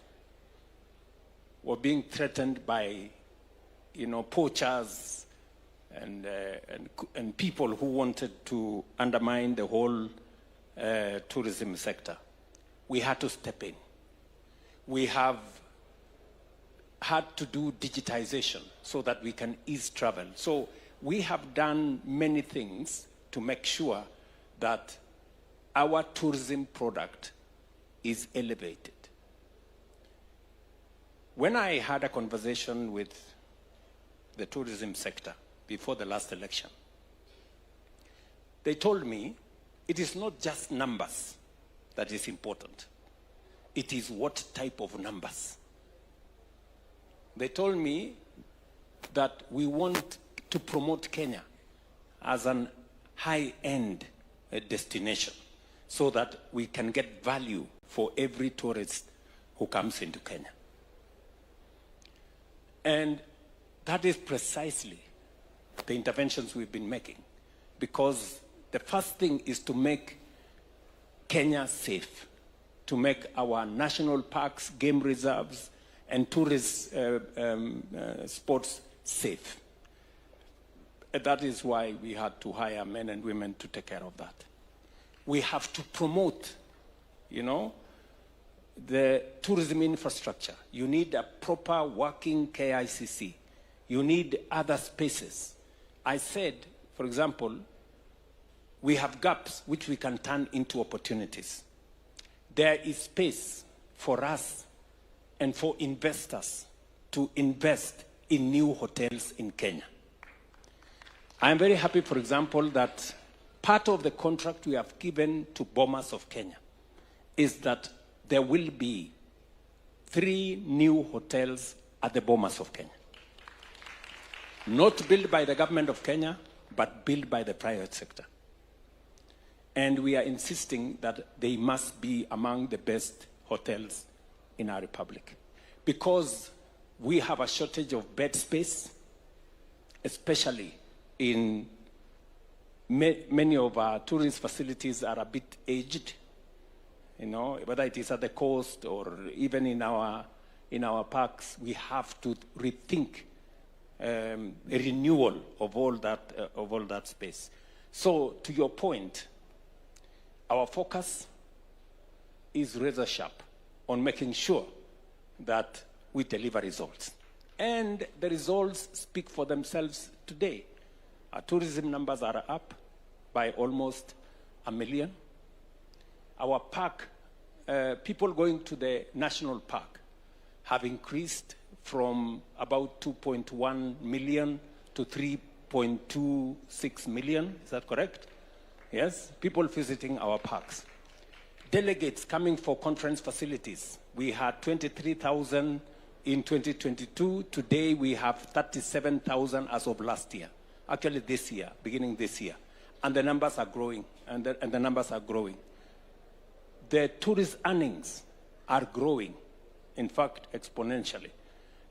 were being threatened by, poachers, and people who wanted to undermine the whole tourism sector. We had to step in. We have had to do digitization so that we can ease travel. So we have done many things to make sure that our tourism product is elevated. When I had a conversation with the tourism sector before the last election, they told me it is not just numbers that is important. It is what type of numbers. They told me that we want to promote Kenya as an high-end destination so that we can get value for every tourist who comes into Kenya. And that is precisely the interventions we've been making, because the first thing is to make Kenya safe, to make our national parks, game reserves, and tourist spots safe. And that is why we had to hire men and women to take care of that. We have to promote, the tourism infrastructure. You need a proper working KICC. You need other spaces. I said, for example, we have gaps which we can turn into opportunities. There is space for us and for investors to invest in new hotels in Kenya. I am very happy, for example, that part of the contract we have given to Bomas of Kenya is that there will be 3 new hotels at the Bomas of Kenya. Not built by the government of Kenya, but built by the private sector. And we are insisting that they must be among the best hotels in our republic. Because we have a shortage of bed space, especially in many of our tourist facilities are a bit aged, whether it is at the coast or even in our parks. We have to rethink a renewal of all that space. So, to your point, our focus is razor sharp on making sure that we deliver results. And the results speak for themselves today. Our tourism numbers are up by almost 1 million. Our park, people going to the national park have increased from about 2.1 million to 3.26 million. Is that correct? Yes, people visiting our parks. Delegates coming for conference facilities. We had 23,000 in 2022. Today we have 37,000 as of last year. Actually this year, beginning this year. And the numbers are growing, and the numbers are growing. The tourist earnings are growing, in fact, exponentially.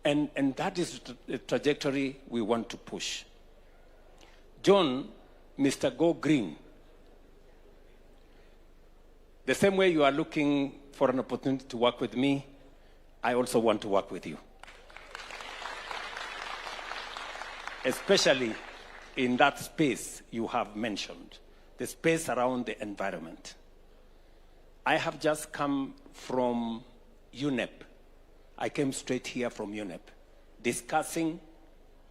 And that is the trajectory we want to push. John, Mr. Go Green, the same way you are looking for an opportunity to work with me, I also want to work with you. Especially in that space you have mentioned, the space around the environment. I have just come from UNEP. I came straight here from UNEP, discussing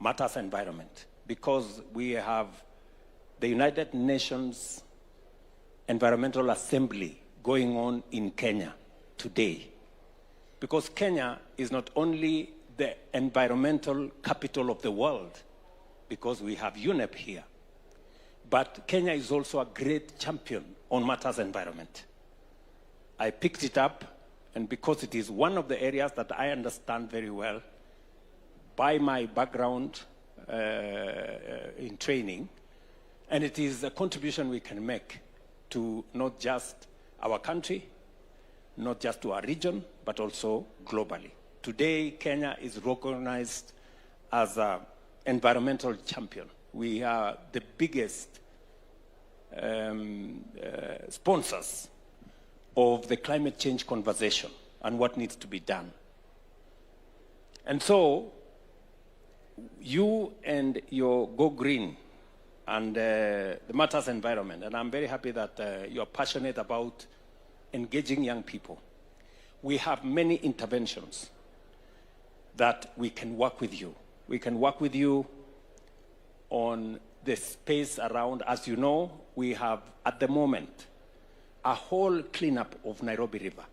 matters environment, because we have the United Nations Environmental Assembly going on in Kenya today. Because Kenya is not only the environmental capital of the world, because we have UNEP here, but Kenya is also a great champion on matters environment. I picked it up, and because it is one of the areas that I understand very well, by my background in training, and it is a contribution we can make to not just our country, not just to our region, but also globally. Today, Kenya is recognized as an environmental champion. We are the biggest sponsors of the climate change conversation and what needs to be done. And so, you and your Go Green and the matters environment, and I'm very happy that you are passionate about engaging young people. We have many interventions that we can work with you. We can work with you on the space around. As you know, we have at the moment a whole cleanup of Nairobi River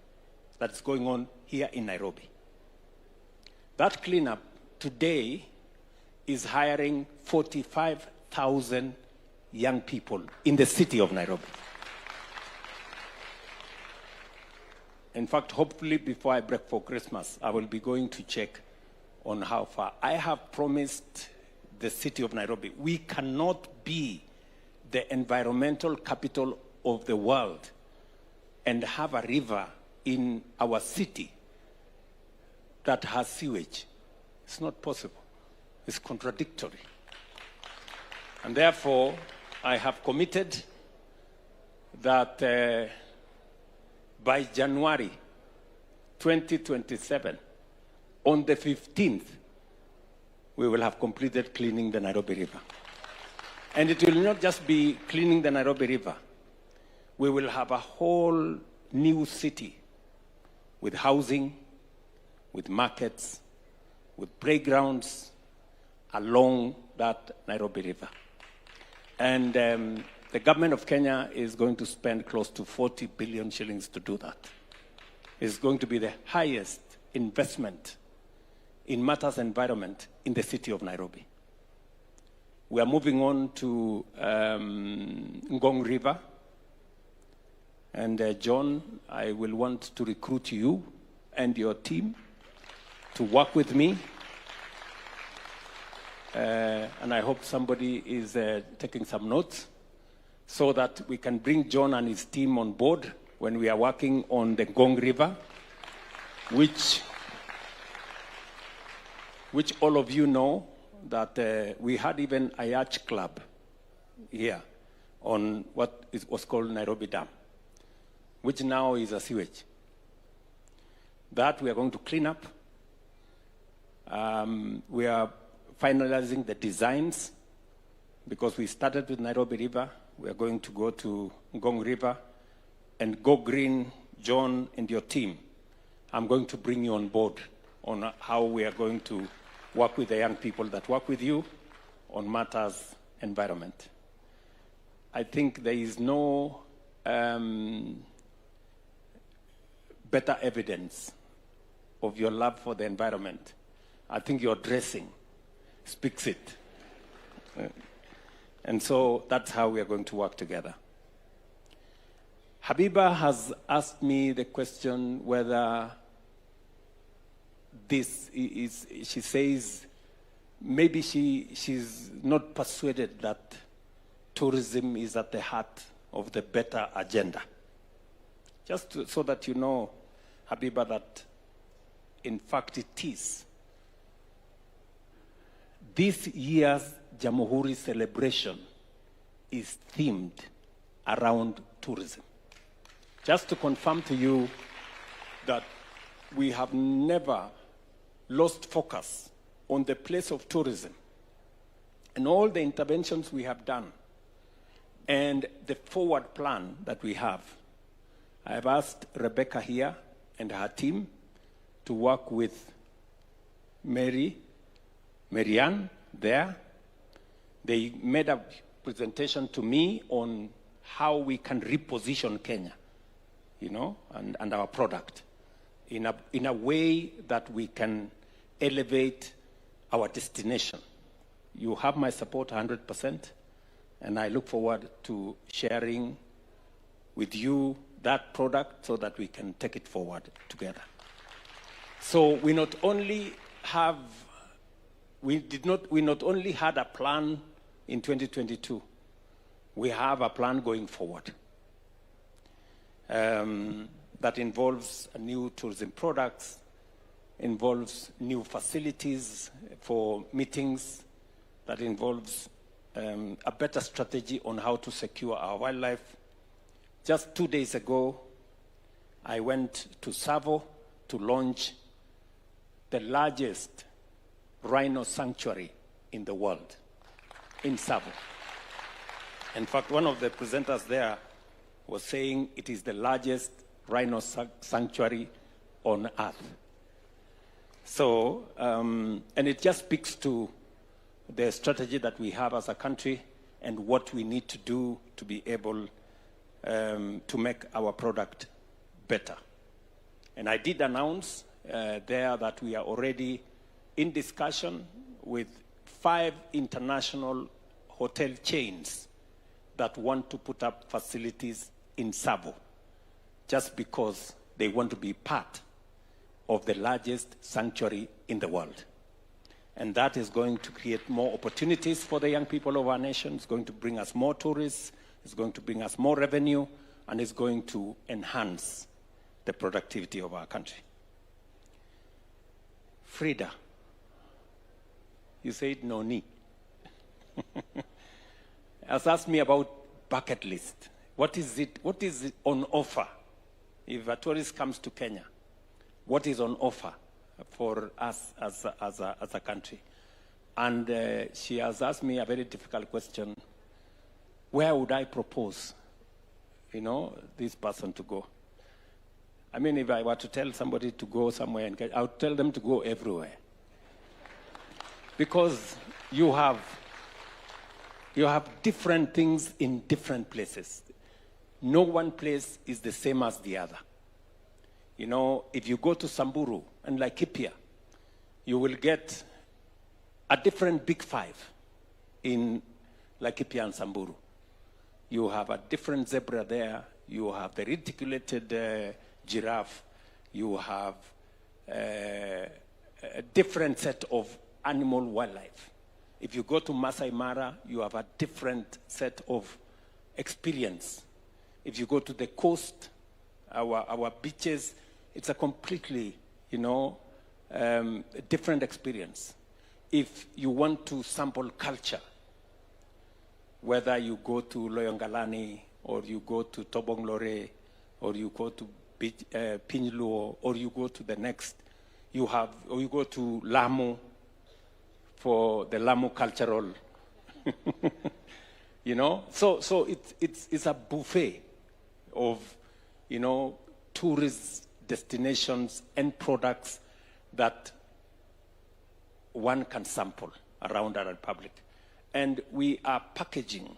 that's going on here in Nairobi. That cleanup today is hiring 45,000 young people in the city of Nairobi. In fact, hopefully before I break for Christmas, I will be going to check on how far. I have promised the city of Nairobi, we cannot be the environmental capital of the world and have a river in our city that has sewage. It's not possible. It's contradictory. And therefore, I have committed that by January 2027, on the 15th, we will have completed cleaning the Nairobi River. And it will not just be cleaning the Nairobi River. We will have a whole new city with housing, with markets, with playgrounds along that Nairobi River. And the government of Kenya is going to spend close to 40 billion shillings to do that. It's going to be the highest investment in matters environment in the city of Nairobi. We are moving on to Ngong River. And John, I will want to recruit you and your team to work with me. And I hope somebody is taking some notes so that we can bring John and his team on board when we are working on the Ngong River, which all of you know that we had even a yacht club here on what was called Nairobi Dam, which now is a sewage. That we are going to clean up. We are finalizing the designs because we started with Nairobi River. We are going to go to Ngong River and Go Green, John and your team. I'm going to bring you on board on how we are going to work with the young people that work with you on matters environment. I think there is no better evidence of your love for the environment. I think your dressing speaks it. And so that's how we are going to work together. Habiba has asked me the question whether this is, she says, maybe she's not persuaded that tourism is at the heart of the better agenda. Just so that you know, Habiba, that in fact it is. This year's Jamhuri celebration is themed around tourism. Just to confirm to you that we have never lost focus on the place of tourism and all the interventions we have done and the forward plan that we have. I have asked Rebecca here and her team to work with Marianne there. They made a presentation to me on how we can reposition Kenya, you know, and our product in a way that we can elevate our destination. You have my support 100%, and I look forward to sharing with you that product so that we can take it forward together. So we not only have, we not only had a plan in 2022, we have a plan going forward that involves new tourism products, involves new facilities for meetings, that involves a better strategy on how to secure our wildlife. Just 2 days ago, I went to Savo to launch the largest rhino sanctuary in the world, in Tsavo. In fact, one of the presenters there was saying it is the largest rhino sanctuary on earth. So, and it just speaks to the strategy that we have as a country and what we need to do to be able to make our product better. And I did announce there that we are already in discussion with 5 international hotel chains that want to put up facilities in Tsavo, just because they want to be part of the largest sanctuary in the world. And that is going to create more opportunities for the young people of our nation. It's going to bring us more tourists, it's going to bring us more revenue, and it's going to enhance the productivity of our country. Frida, you said no need. Has asked me about bucket list. What is it on offer? If a tourist comes to Kenya, what is on offer for us as a country? And she has asked me a very difficult question. Where would I propose, this person to go? I mean, if I were to tell somebody to go somewhere, I would tell them to go everywhere. Because you have different things in different places. No one place is the same as the other. If you go to Samburu and Laikipia, you will get a different big 5 in Laikipia and Samburu. You have a different zebra there. You have the reticulated giraffe. You have a different set of animal wildlife. If you go to Masai Mara, you have a different set of experience. If you go to the coast, our beaches, it's a completely, different experience. If you want to sample culture, whether you go to Loyongalani, or you go to Tobonglore, or you go to Pinluo, or you go to the next, or you go to Lamu for the Lamu cultural, So it's a buffet of, tourist destinations and products that one can sample around our republic. And we are packaging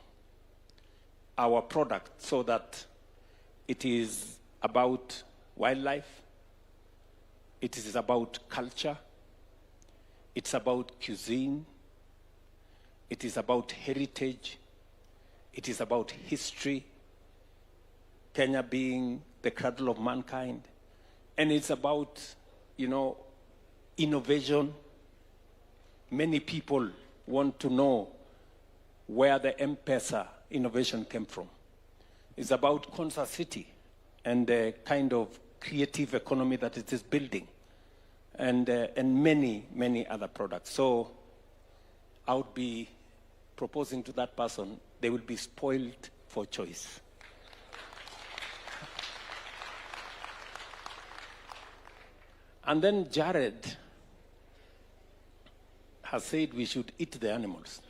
our product so that it is about wildlife, it is about culture, it's about cuisine, it is about heritage, it is about history, Kenya being the cradle of mankind, and it's about, innovation. Many people want to know where the M-Pesa innovation came from. It's about Konza City and the kind of creative economy that it is building, and many, many other products. So I would be proposing to that person, they will be spoiled for choice. And then Jared has said we should eat the animals.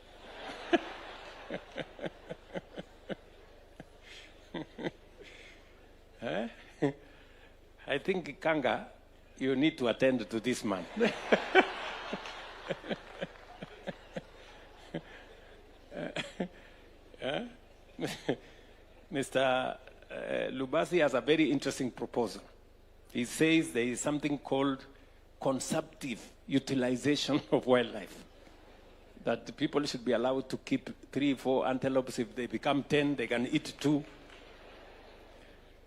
I think, Kanga, you need to attend to this man. Mr. Lubasi has a very interesting proposal. He says there is something called consumptive utilization of wildlife. That the people should be allowed to keep 3, 4 antelopes. If they become 10, they can eat 2.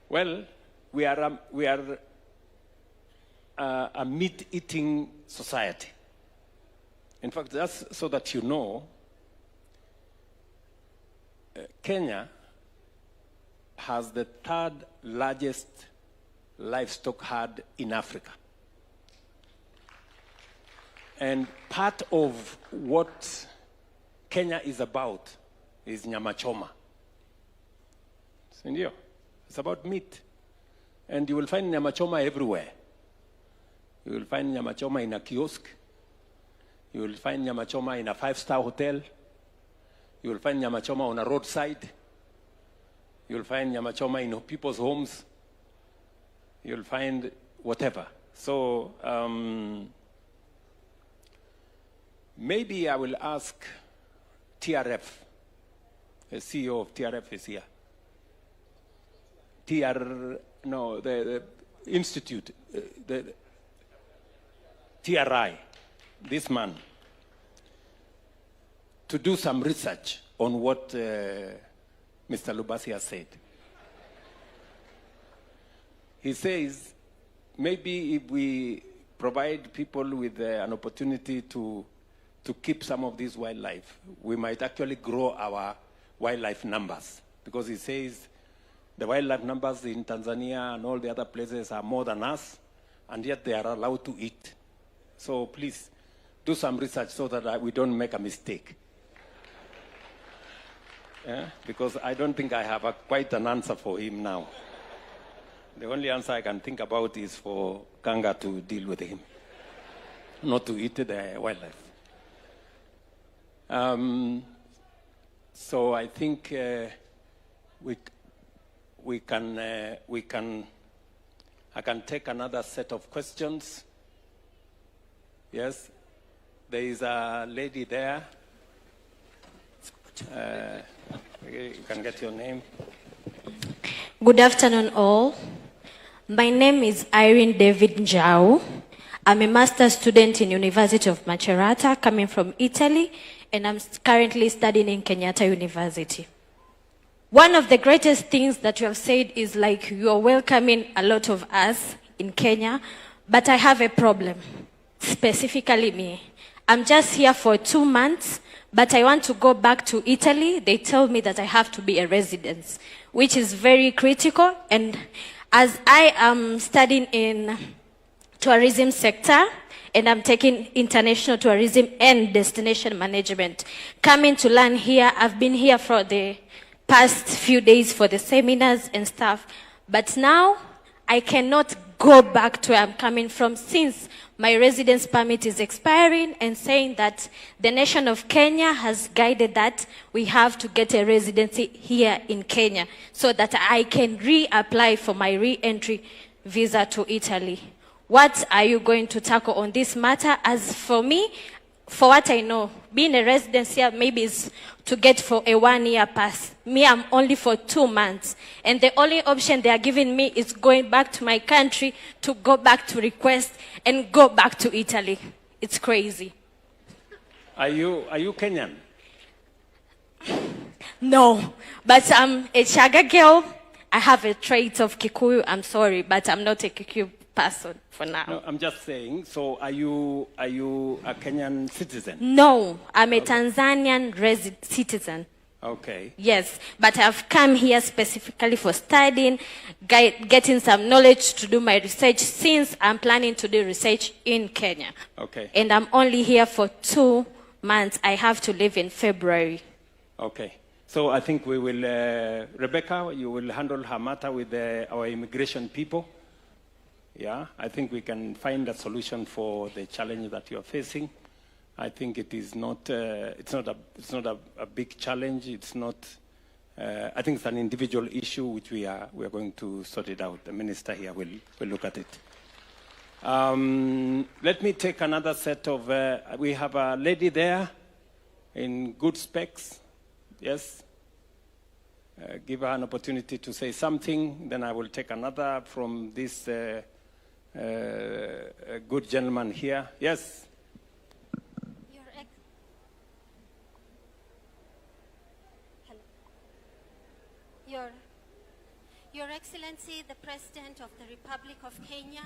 Well, we are a meat-eating society. In fact, just so that you know, Kenya has the 3rd largest livestock herd in Africa. And part of what Kenya is about is nyama choma. It's about meat. And you will find nyama choma everywhere. You will find nyama choma in a kiosk. You will find nyama choma in a 5-star hotel. You will find nyama choma on a roadside. You will find nyama choma in people's homes. You will find whatever. So maybe I will ask TRF. The CEO of TRF is here. The institute, the TRI, this man, to do some research on what Mr. Lubasi has said. He says maybe if we provide people with an opportunity to keep some of this wildlife, we might actually grow our wildlife numbers. Because he says the wildlife numbers in Tanzania and all the other places are more than us, and yet they are allowed to eat. So please, do some research so that we don't make a mistake. Yeah? Because I don't think I have quite an answer for him now. The only answer I can think about is for Kanga to deal with him, not to eat the wildlife. So I think I can take another set of questions. Yes, there is a lady there. You can get your name. Good afternoon, all. My name is Irene David Njau. I'm a master's student in University of Macerata, coming from Italy, and I'm currently studying in Kenyatta University. One of the greatest things that you have said is like you are welcoming a lot of us in Kenya, but I have a problem, specifically me. I'm just here for 2 months, but I want to go back to Italy. They tell me that I have to be a resident, which is very critical. And as I am studying in tourism sector, and I'm taking international tourism and destination management, coming to learn here, I've been here for the past few days for the seminars and stuff, but now I cannot go back to where I'm coming from since my residence permit is expiring and saying that the nation of Kenya has guided that we have to get a residency here in Kenya so that I can reapply for my re-entry visa to Italy. What are you going to tackle on this matter? As for me, for what I know, being a resident here maybe is to get for a 1-year pass. Me, I'm only for 2 months. And the only option they are giving me is going back to my country to go back to request and go back to Italy. It's crazy. Are you Kenyan? No, but I'm a Chaga girl. I have a trait of Kikuyu. I'm sorry, but I'm not a Kikuyu person for now. No, I'm just saying, so are you a Kenyan citizen? No, I'm a Tanzanian citizen. Okay. Yes, but I've come here specifically for studying, getting some knowledge to do my research since I'm planning to do research in Kenya. Okay. And I'm only here for 2 months. I have to leave in February. Okay. So I think we will, Rebecca, you will handle her matter with our immigration people. Yeah, I think we can find a solution for the challenge that you are facing. I think it is not. It's not a big challenge. It's not. I think it's an individual issue which we are going to sort it out. The minister here will look at it. Let me take another set of. We have a lady there, in good specs. Yes. Give her an opportunity to say something. Then I will take another from this. A good gentleman here. Yes. Your Excellency, the President of the Republic of Kenya,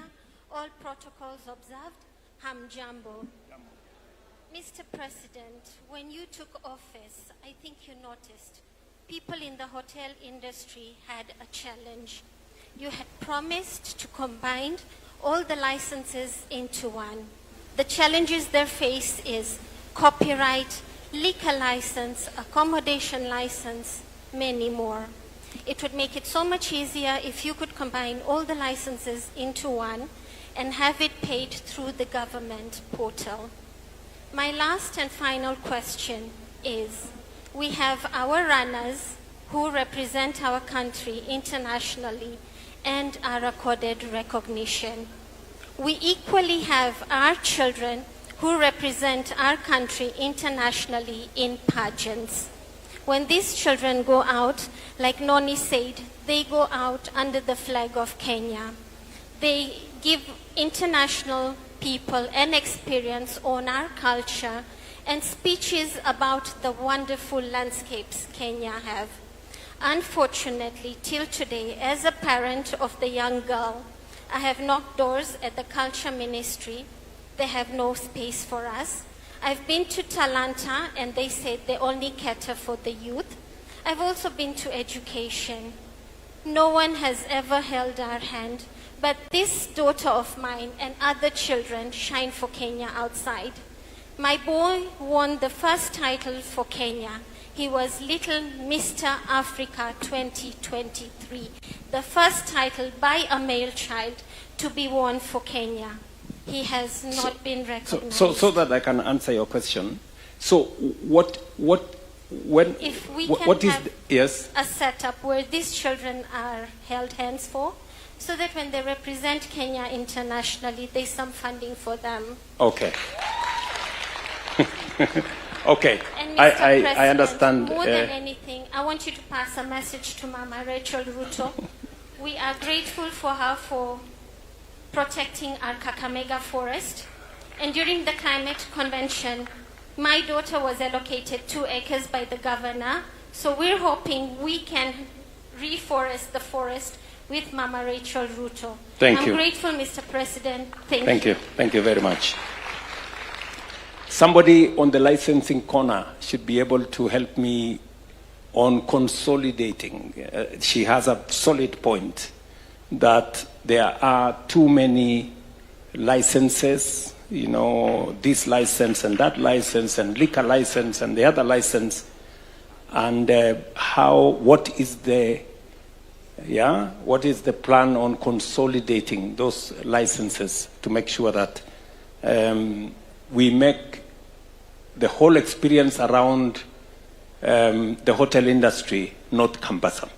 all protocols observed, Hamjambo. Mr. President, when you took office, I think you noticed people in the hotel industry had a challenge. You had promised to combine all the licenses into one. The challenges they face is copyright, liquor license, accommodation license, many more. It would make it so much easier if you could combine all the licenses into one and have it paid through the government portal. My last and final question is, we have our runners who represent our country internationally and are accorded recognition. We equally have our children who represent our country internationally in pageants. When these children go out, like Noni said, they go out under the flag of Kenya. They give international people an experience on our culture and speeches about the wonderful landscapes Kenya have. Unfortunately, till today, as a parent of the young girl, I have knocked doors at the culture ministry. They have no space for us. I've been to Talanta and they said they only cater for the youth. I've also been to education. No one has ever held our hand, but this daughter of mine and other children shine for Kenya outside. My boy won the first title for Kenya. He was Little Mr. Africa 2023, the first title by a male child to be won for Kenya. He has not been recognized. So that I can answer your question. So what if we can have yes, a setup where these children are held hands for, so that when they represent Kenya internationally, there's some funding for them. Okay. Okay, And I understand. More than anything, I want you to pass a message to Mama Rachel Ruto. We are grateful for her for protecting our Kakamega forest. And during the climate convention, my daughter was allocated 2 acres by the governor. So we're hoping we can reforest the forest with Mama Rachel Ruto. Thank you. I'm grateful, Mr. President. Thank you. Thank you very much. Somebody on the licensing corner should be able to help me on consolidating. She has a solid point that there are too many licenses, you know, this license and that license and liquor license and the other license, and what is the plan on consolidating those licenses to make sure that we make the whole experience around the hotel industry not cumbersome.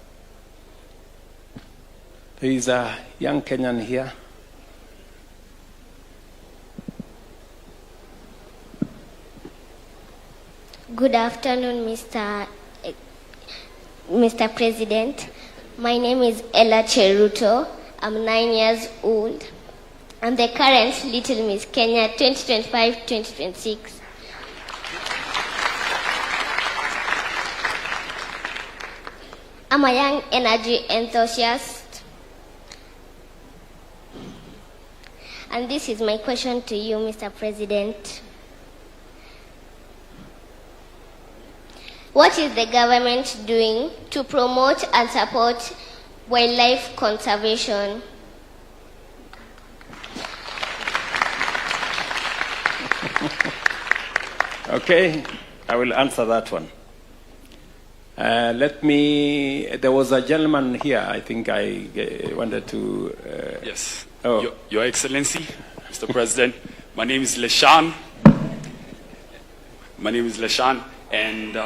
There is a young Kenyan here. Good afternoon, Mr. President. My name is Ella Cheruto. I'm 9 years old. I'm the current Little Miss Kenya 2025-2026. I'm a young energy enthusiast. And this is my question to you, Mr. President. What is the government doing to promote and support wildlife conservation? Okay, I will answer that one. There was a gentleman here, I think I wanted to... Yes. Oh. Your Excellency, Mr. President, my name is Leshan. And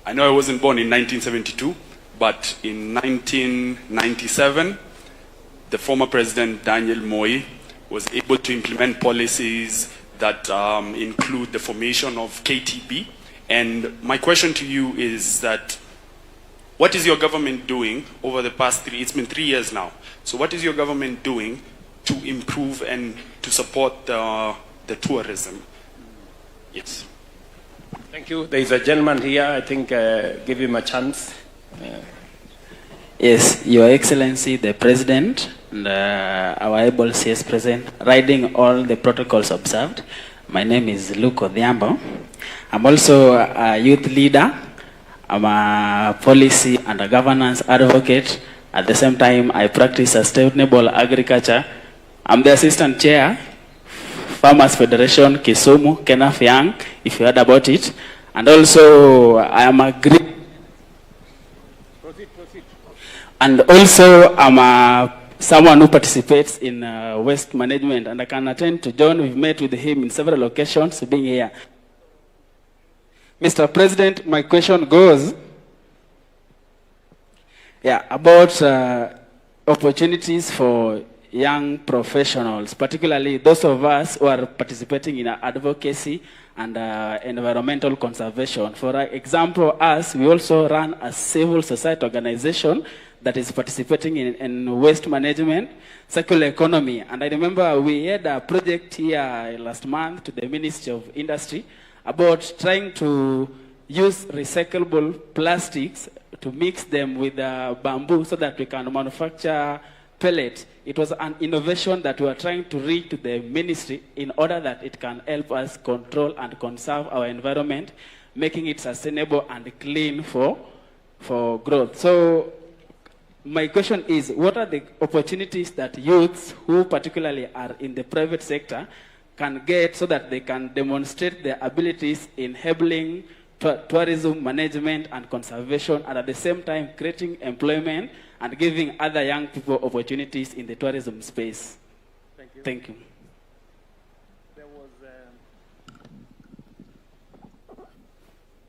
I know I wasn't born in 1972, but in 1997, the former President Daniel Moi was able to implement policies that include the formation of KTB. And my question to you is that, what is your government doing over the past it's been 3 years now. So what is your government doing to improve and to support the tourism? Yes. Thank you. There is a gentleman here, I think, give him a chance. Yes, Your Excellency, the President, and our able CS President, riding all the protocols observed. My name is Luke Odhiambo. I'm also a youth leader. I'm a policy and a governance advocate. At the same time, I practice sustainable agriculture. I'm the assistant chair, Farmers Federation, Kisumu, Kenaf Young, if you heard about it. And also, I am a And also, I'm a someone who participates in waste management, and I can attend to John. We've met with him in several occasions, being here. Mr. President, my question goes about opportunities for young professionals, particularly those of us who are participating in advocacy and environmental conservation. For example, we also run a civil society organization that is participating in waste management, circular economy. And I remember we had a project here last month to the Ministry of Industry about trying to use recyclable plastics to mix them with bamboo so that we can manufacture pellet. It was an innovation that we are trying to reach to the ministry in order that it can help us control and conserve our environment, making it sustainable and clean for growth. So my question is, what are the opportunities that youths who particularly are in the private sector can get so that they can demonstrate their abilities in enabling tourism management and conservation, and at the same time creating employment and giving other young people opportunities in the tourism space? Thank you.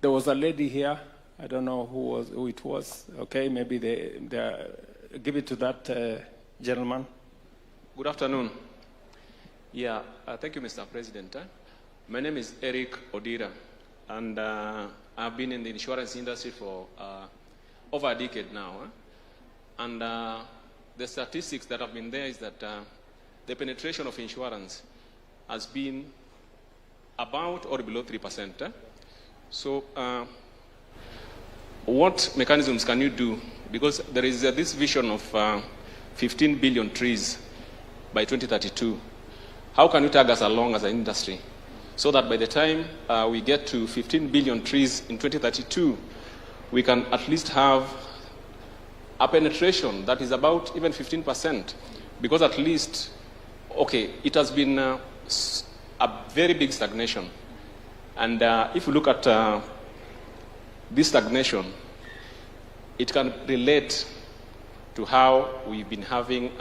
There was a lady here. I don't know who it was. Okay, maybe they give it to that gentleman. Good afternoon. Yeah, thank you, Mr. President. My name is Eric Odira, and I've been in the insurance industry for over a decade now. And the statistics that have been there is that the penetration of insurance has been about or below 3%. So what mechanisms can you do? Because there is this vision of 15 billion trees by 2032. How can you tag us along as an industry so that by the time we get to 15 billion trees in 2032, we can at least have a penetration that is about even 15%? Because at least, okay, it has been a very big stagnation. And if you look at this stagnation, it can relate to how we've been having,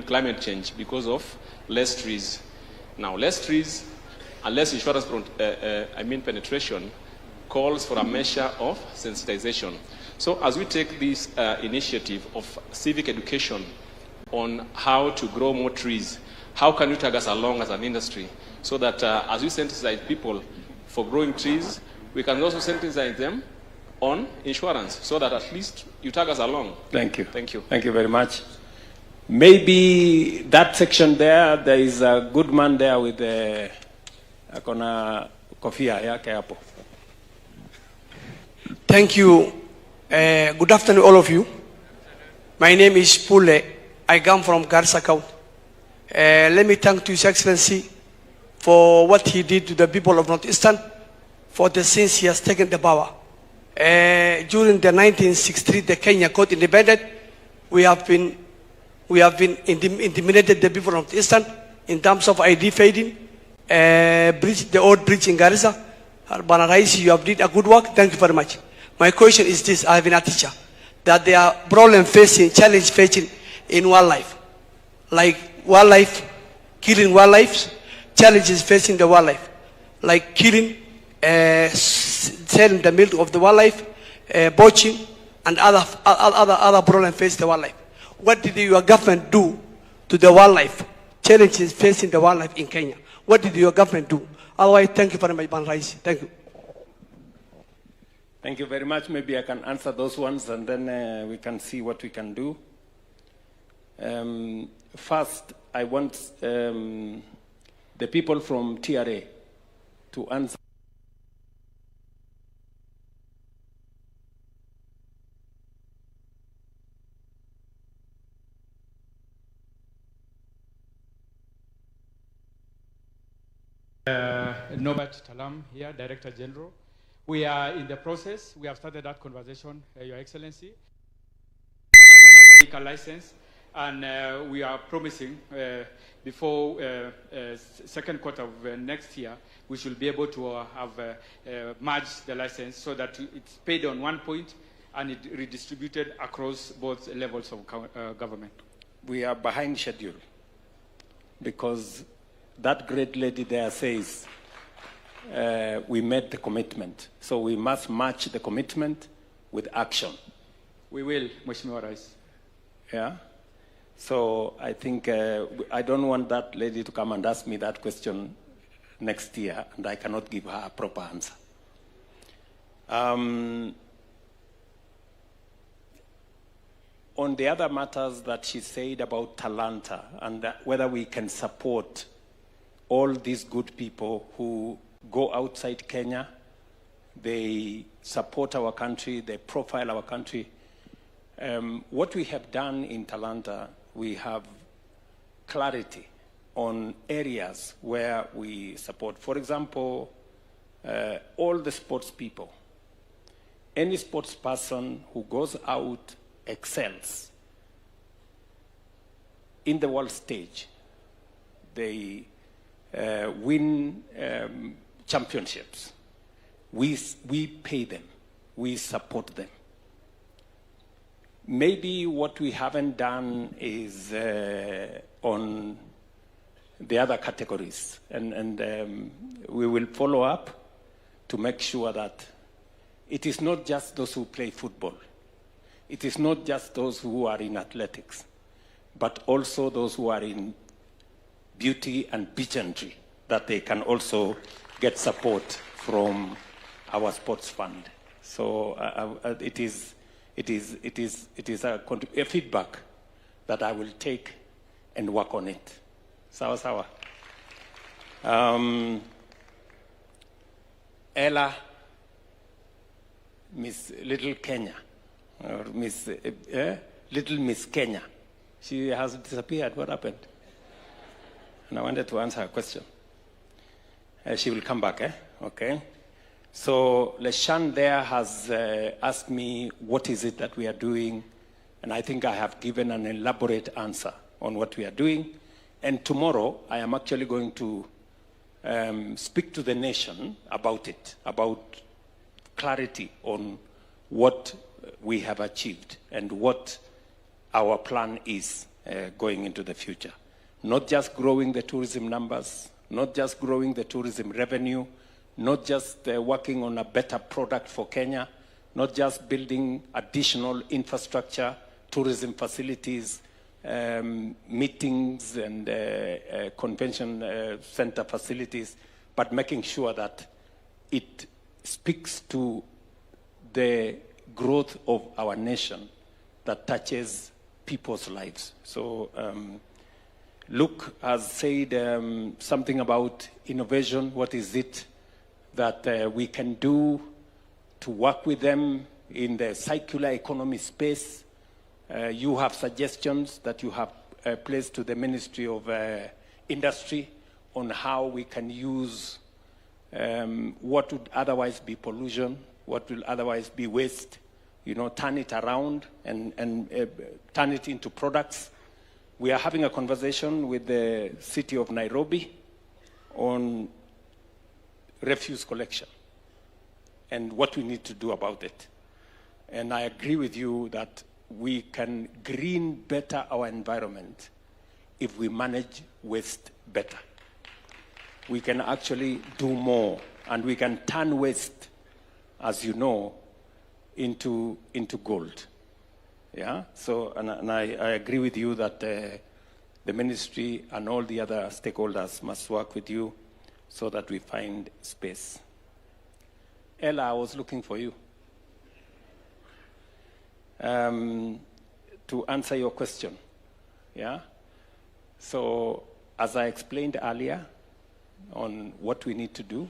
climate change because of less trees. Now, less trees and less insurance penetration calls for a measure of sensitization. So as we take this initiative of civic education on how to grow more trees, how can you tag us along as an industry so that as we sensitize people for growing trees, we can also sensitize them on insurance so that at least you tag us along. Thank you. Thank you. Thank you very much. Maybe that section there is a good man there with the kofia yake hapo. Thank you. Good afternoon, all of you. My name is Pule. I come from Garissa County. Let me thank His Excellency for what he did to the people of Northeastern, for the since he has taken the power. During the 1963, the Kenya got independent. We have been intimidated the people of Northeastern in terms of ID fading, the old bridge in Garissa. Banaraisi, you have did a good work. Thank you very much. My question is this: I have been a teacher, that there are challenge facing in wildlife, like wildlife, killing wildlife, challenges facing the wildlife, like killing, selling the milk of the wildlife, poaching, and other problems facing the wildlife. What did your government do to the wildlife challenges facing the wildlife in Kenya? What did your government do? Otherwise, thank you very much, Banaraisi. Thank you. Thank you very much. Maybe I can answer those ones and then we can see what we can do. First, I want the people from TRA to answer. Norbert Talam here, Director General. We are in the process. We have started that conversation, Your Excellency. A license, and we are promising before second quarter of next year, we should be able to have merged the license so that it's paid on one point and it redistributed across both levels of government. we are behind schedule because that great lady there says we made the commitment. So we must match the commitment with action. We will, Mheshimiwa Rais. Yeah? So I think I don't want that lady to come and ask me that question next year, and I cannot give her a proper answer. On the other matters that she said about Talanta and whether we can support all these good people who go outside Kenya, they support our country, they profile our country. What we have done in Talanta, we have clarity on areas where we support. For example, all the sports people. Any sports person who goes out excels in the world stage. They win championships. We pay them. We support them. Maybe what we haven't done is on the other categories. And we will follow up to make sure that it is not just those who play football. It is not just those who are in athletics, but also those who are in beauty and pageantry, that they can also get support from our sports fund. So it is a feedback that I will take and work on it. Sawa sawa. Ella, Miss Little Kenya, or Miss Little Miss Kenya, she has disappeared. What happened? And I wanted to answer her question. She will come back, Okay. So Leshan there has asked me what is it that we are doing, and I think I have given an elaborate answer on what we are doing. And tomorrow I am actually going to speak to the nation about it, about clarity on what we have achieved and what our plan is going into the future. Not just growing the tourism numbers, not just growing the tourism revenue, not just working on a better product for Kenya, not just building additional infrastructure, tourism facilities, meetings and convention center facilities, but making sure that it speaks to the growth of our nation that touches people's lives. So Luke has said something about innovation. What is it that we can do to work with them in the circular economy space? You have suggestions that you have placed to the Ministry of Industry on how we can use what would otherwise be pollution, what will otherwise be waste, turn it around and turn it into products. We are having a conversation with the city of Nairobi on refuse collection and what we need to do about it. And I agree with you that we can green better our environment if we manage waste better. We can actually do more, and we can turn waste, as you know, into gold. Yeah. So, and I agree with you that the ministry and all the other stakeholders must work with you so that we find space. Ella, I was looking for you. To answer your question, yeah? So, as I explained earlier on what we need to do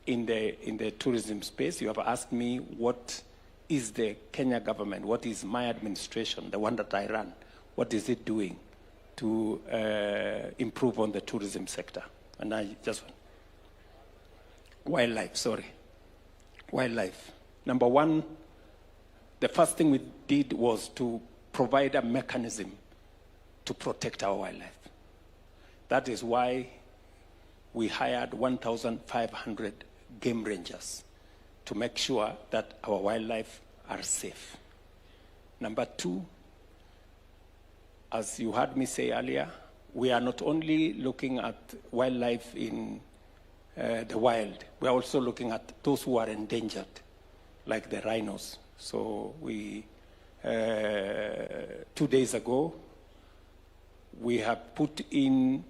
in the tourism space, you have asked me what is the Kenya government, what is my administration, the one that I run, what is it doing to improve on the tourism sector? And I just, wildlife. Number one, the first thing we did was to provide a mechanism to protect our wildlife. That is why we hired 1,500 game rangers to make sure that our wildlife are safe. Number two, as you heard me say earlier, we are not only looking at wildlife in the wild, we are also looking at those who are endangered, like the rhinos. So we, 2 days ago, we have put in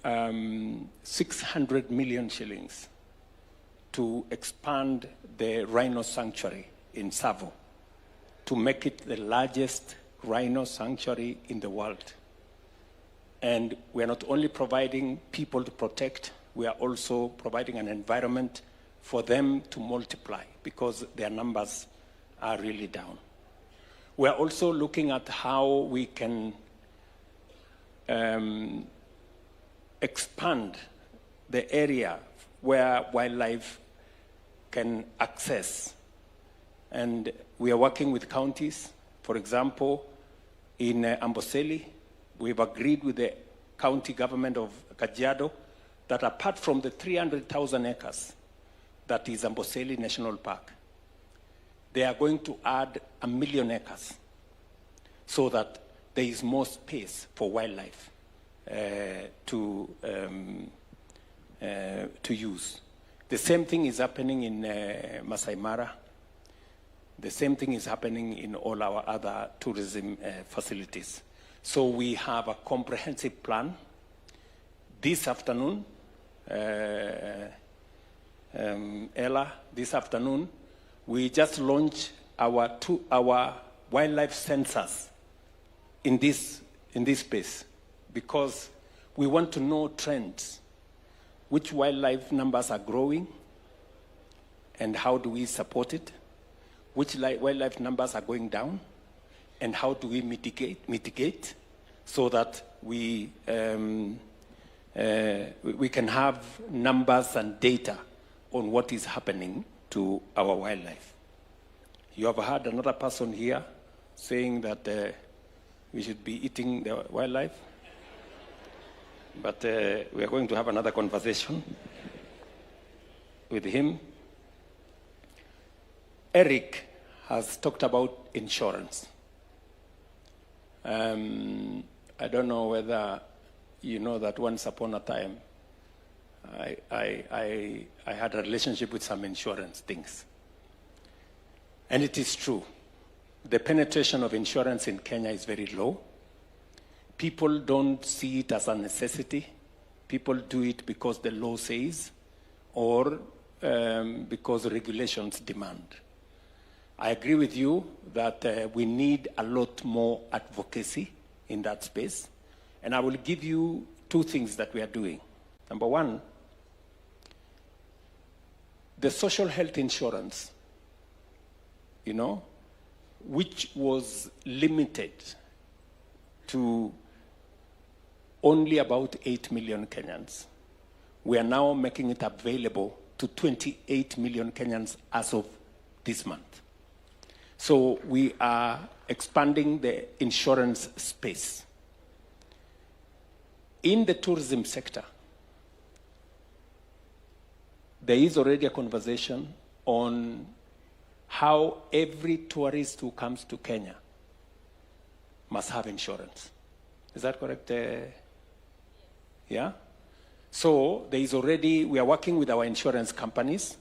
600 million shillings to expand the rhino sanctuary in Savo, to make it the largest rhino sanctuary in the world. And we are not only providing people to protect, we are also providing an environment for them to multiply because their numbers are really down. We are also looking at how we can expand the area where wildlife can access. And we are working with counties. For example, in Amboseli, we've agreed with the county government of Kajiado that apart from the 300,000 acres that is Amboseli National Park, they are going to add 1 million acres so that there is more space for wildlife to use. The same thing is happening in Masai Mara. The same thing is happening in all our other tourism facilities. So we have a comprehensive plan. This afternoon, Ella, this afternoon, we just launched our wildlife sensors in this space because we want to know trends, which wildlife numbers are growing and how do we support it, which wildlife numbers are going down and how do we mitigate so that we can have numbers and data on what is happening to our wildlife. You have heard another person here saying that we should be eating the wildlife, but we are going to have another conversation with him. Eric has talked about insurance. I don't know whether you know that once upon a time, I had a relationship with some insurance things. And it is true. The penetration of insurance in Kenya is very low. People don't see it as a necessity. People do it because the law says or because regulations demand. I agree with you that we need a lot more advocacy in that space. And I will give you 2 things that we are doing. Number 1, the social health insurance, you know, which was limited to only about 8 million Kenyans. We are now making it available to 28 million Kenyans as of this month. So we are expanding the insurance space. In the tourism sector, there is already a conversation on how every tourist who comes to Kenya must have insurance. Is that correct? Yeah? So there is already, we are working with our insurance companies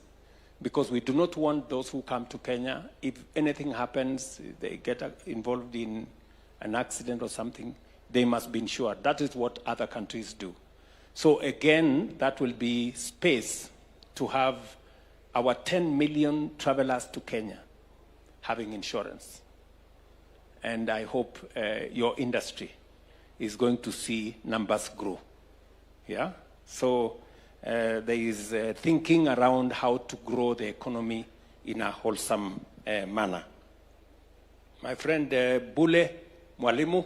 because we do not want those who come to Kenya, if anything happens, they get involved in an accident or something, they must be insured. That is what other countries do. So again, that will be space to have our 10 million travelers to Kenya having insurance. And I hope your industry is going to see numbers grow. Yeah? So there is thinking around how to grow the economy in a wholesome manner. My friend Bule Mwalimu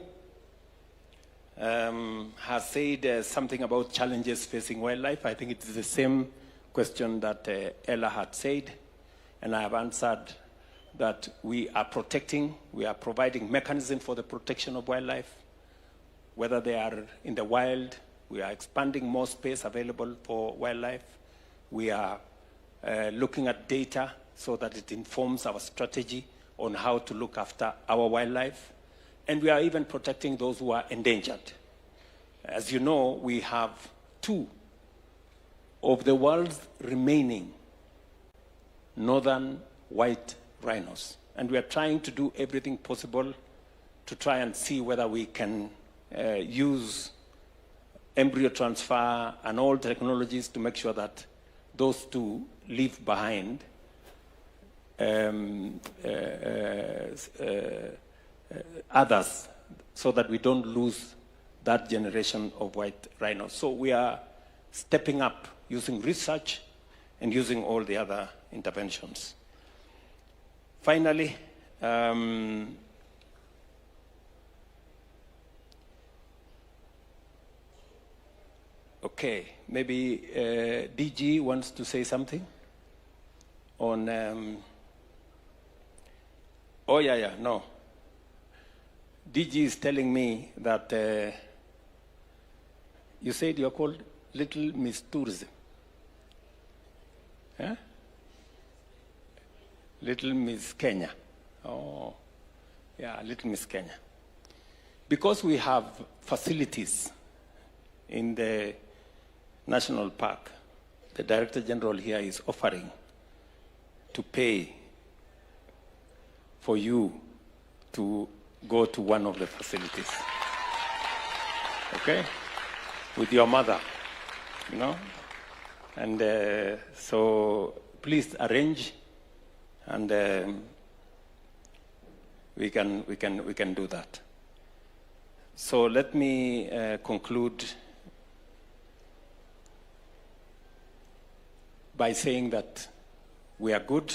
has said something about challenges facing wildlife. I think it is the same question that Ella had said, and I have answered that we are protecting, we are providing mechanism for the protection of wildlife, whether they are in the wild. We are expanding more space available for wildlife. We are looking at data so that it informs our strategy on how to look after our wildlife. And we are even protecting those who are endangered. As you know, we have 2 of the world's remaining northern white rhinos. And we are trying to do everything possible to try and see whether we can use embryo transfer and all technologies to make sure that those 2 leave behind others, so that we don't lose that generation of white rhinos. So we are stepping up using research and using all the other interventions. Finally, okay, maybe DG wants to say something on, no. DG is telling me that you said you're called Little Miss Tourism. Huh? Little Miss Kenya. Oh, yeah, Little Miss Kenya. Because we have facilities in the national park, the Director General here is offering to pay for you to go to one of the facilities. Okay? With your mother, you know? And so please arrange, and we can do that. So let me conclude by saying that we are good.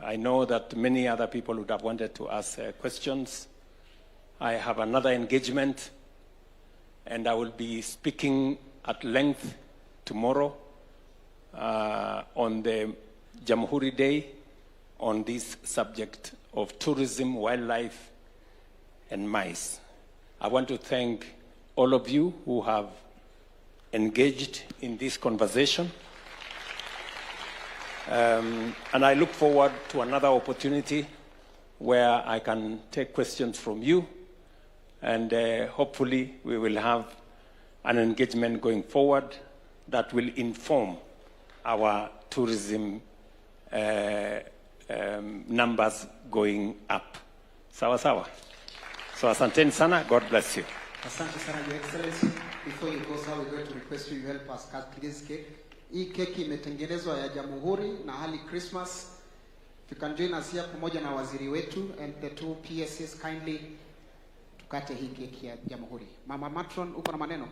I know that many other people would have wanted to ask questions. I have another engagement, and I will be speaking at length tomorrow on the Jamhuri Day on this subject of tourism, wildlife, and mice. I want to thank all of you who have engaged in this conversation. And I look forward to another opportunity where I can take questions from you, and hopefully we will have an engagement going forward that will inform our tourism numbers going up. Sawa sawa. So asanteni sana. God bless you. Asante sana, Your Excellency. Before you go, sir, we're going to request you help us cut this cake. Hii keki imetengenezwa ya Jamhuri na hali Christmas. If you can join us here pamoja na waziri wetu and the 2 PSS, kindly tukate hii keki ya Jamhuri. Mama Matron, uko na maneno?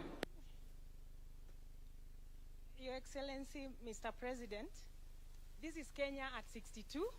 Your Excellency, Mr. President, this is Kenya at 62.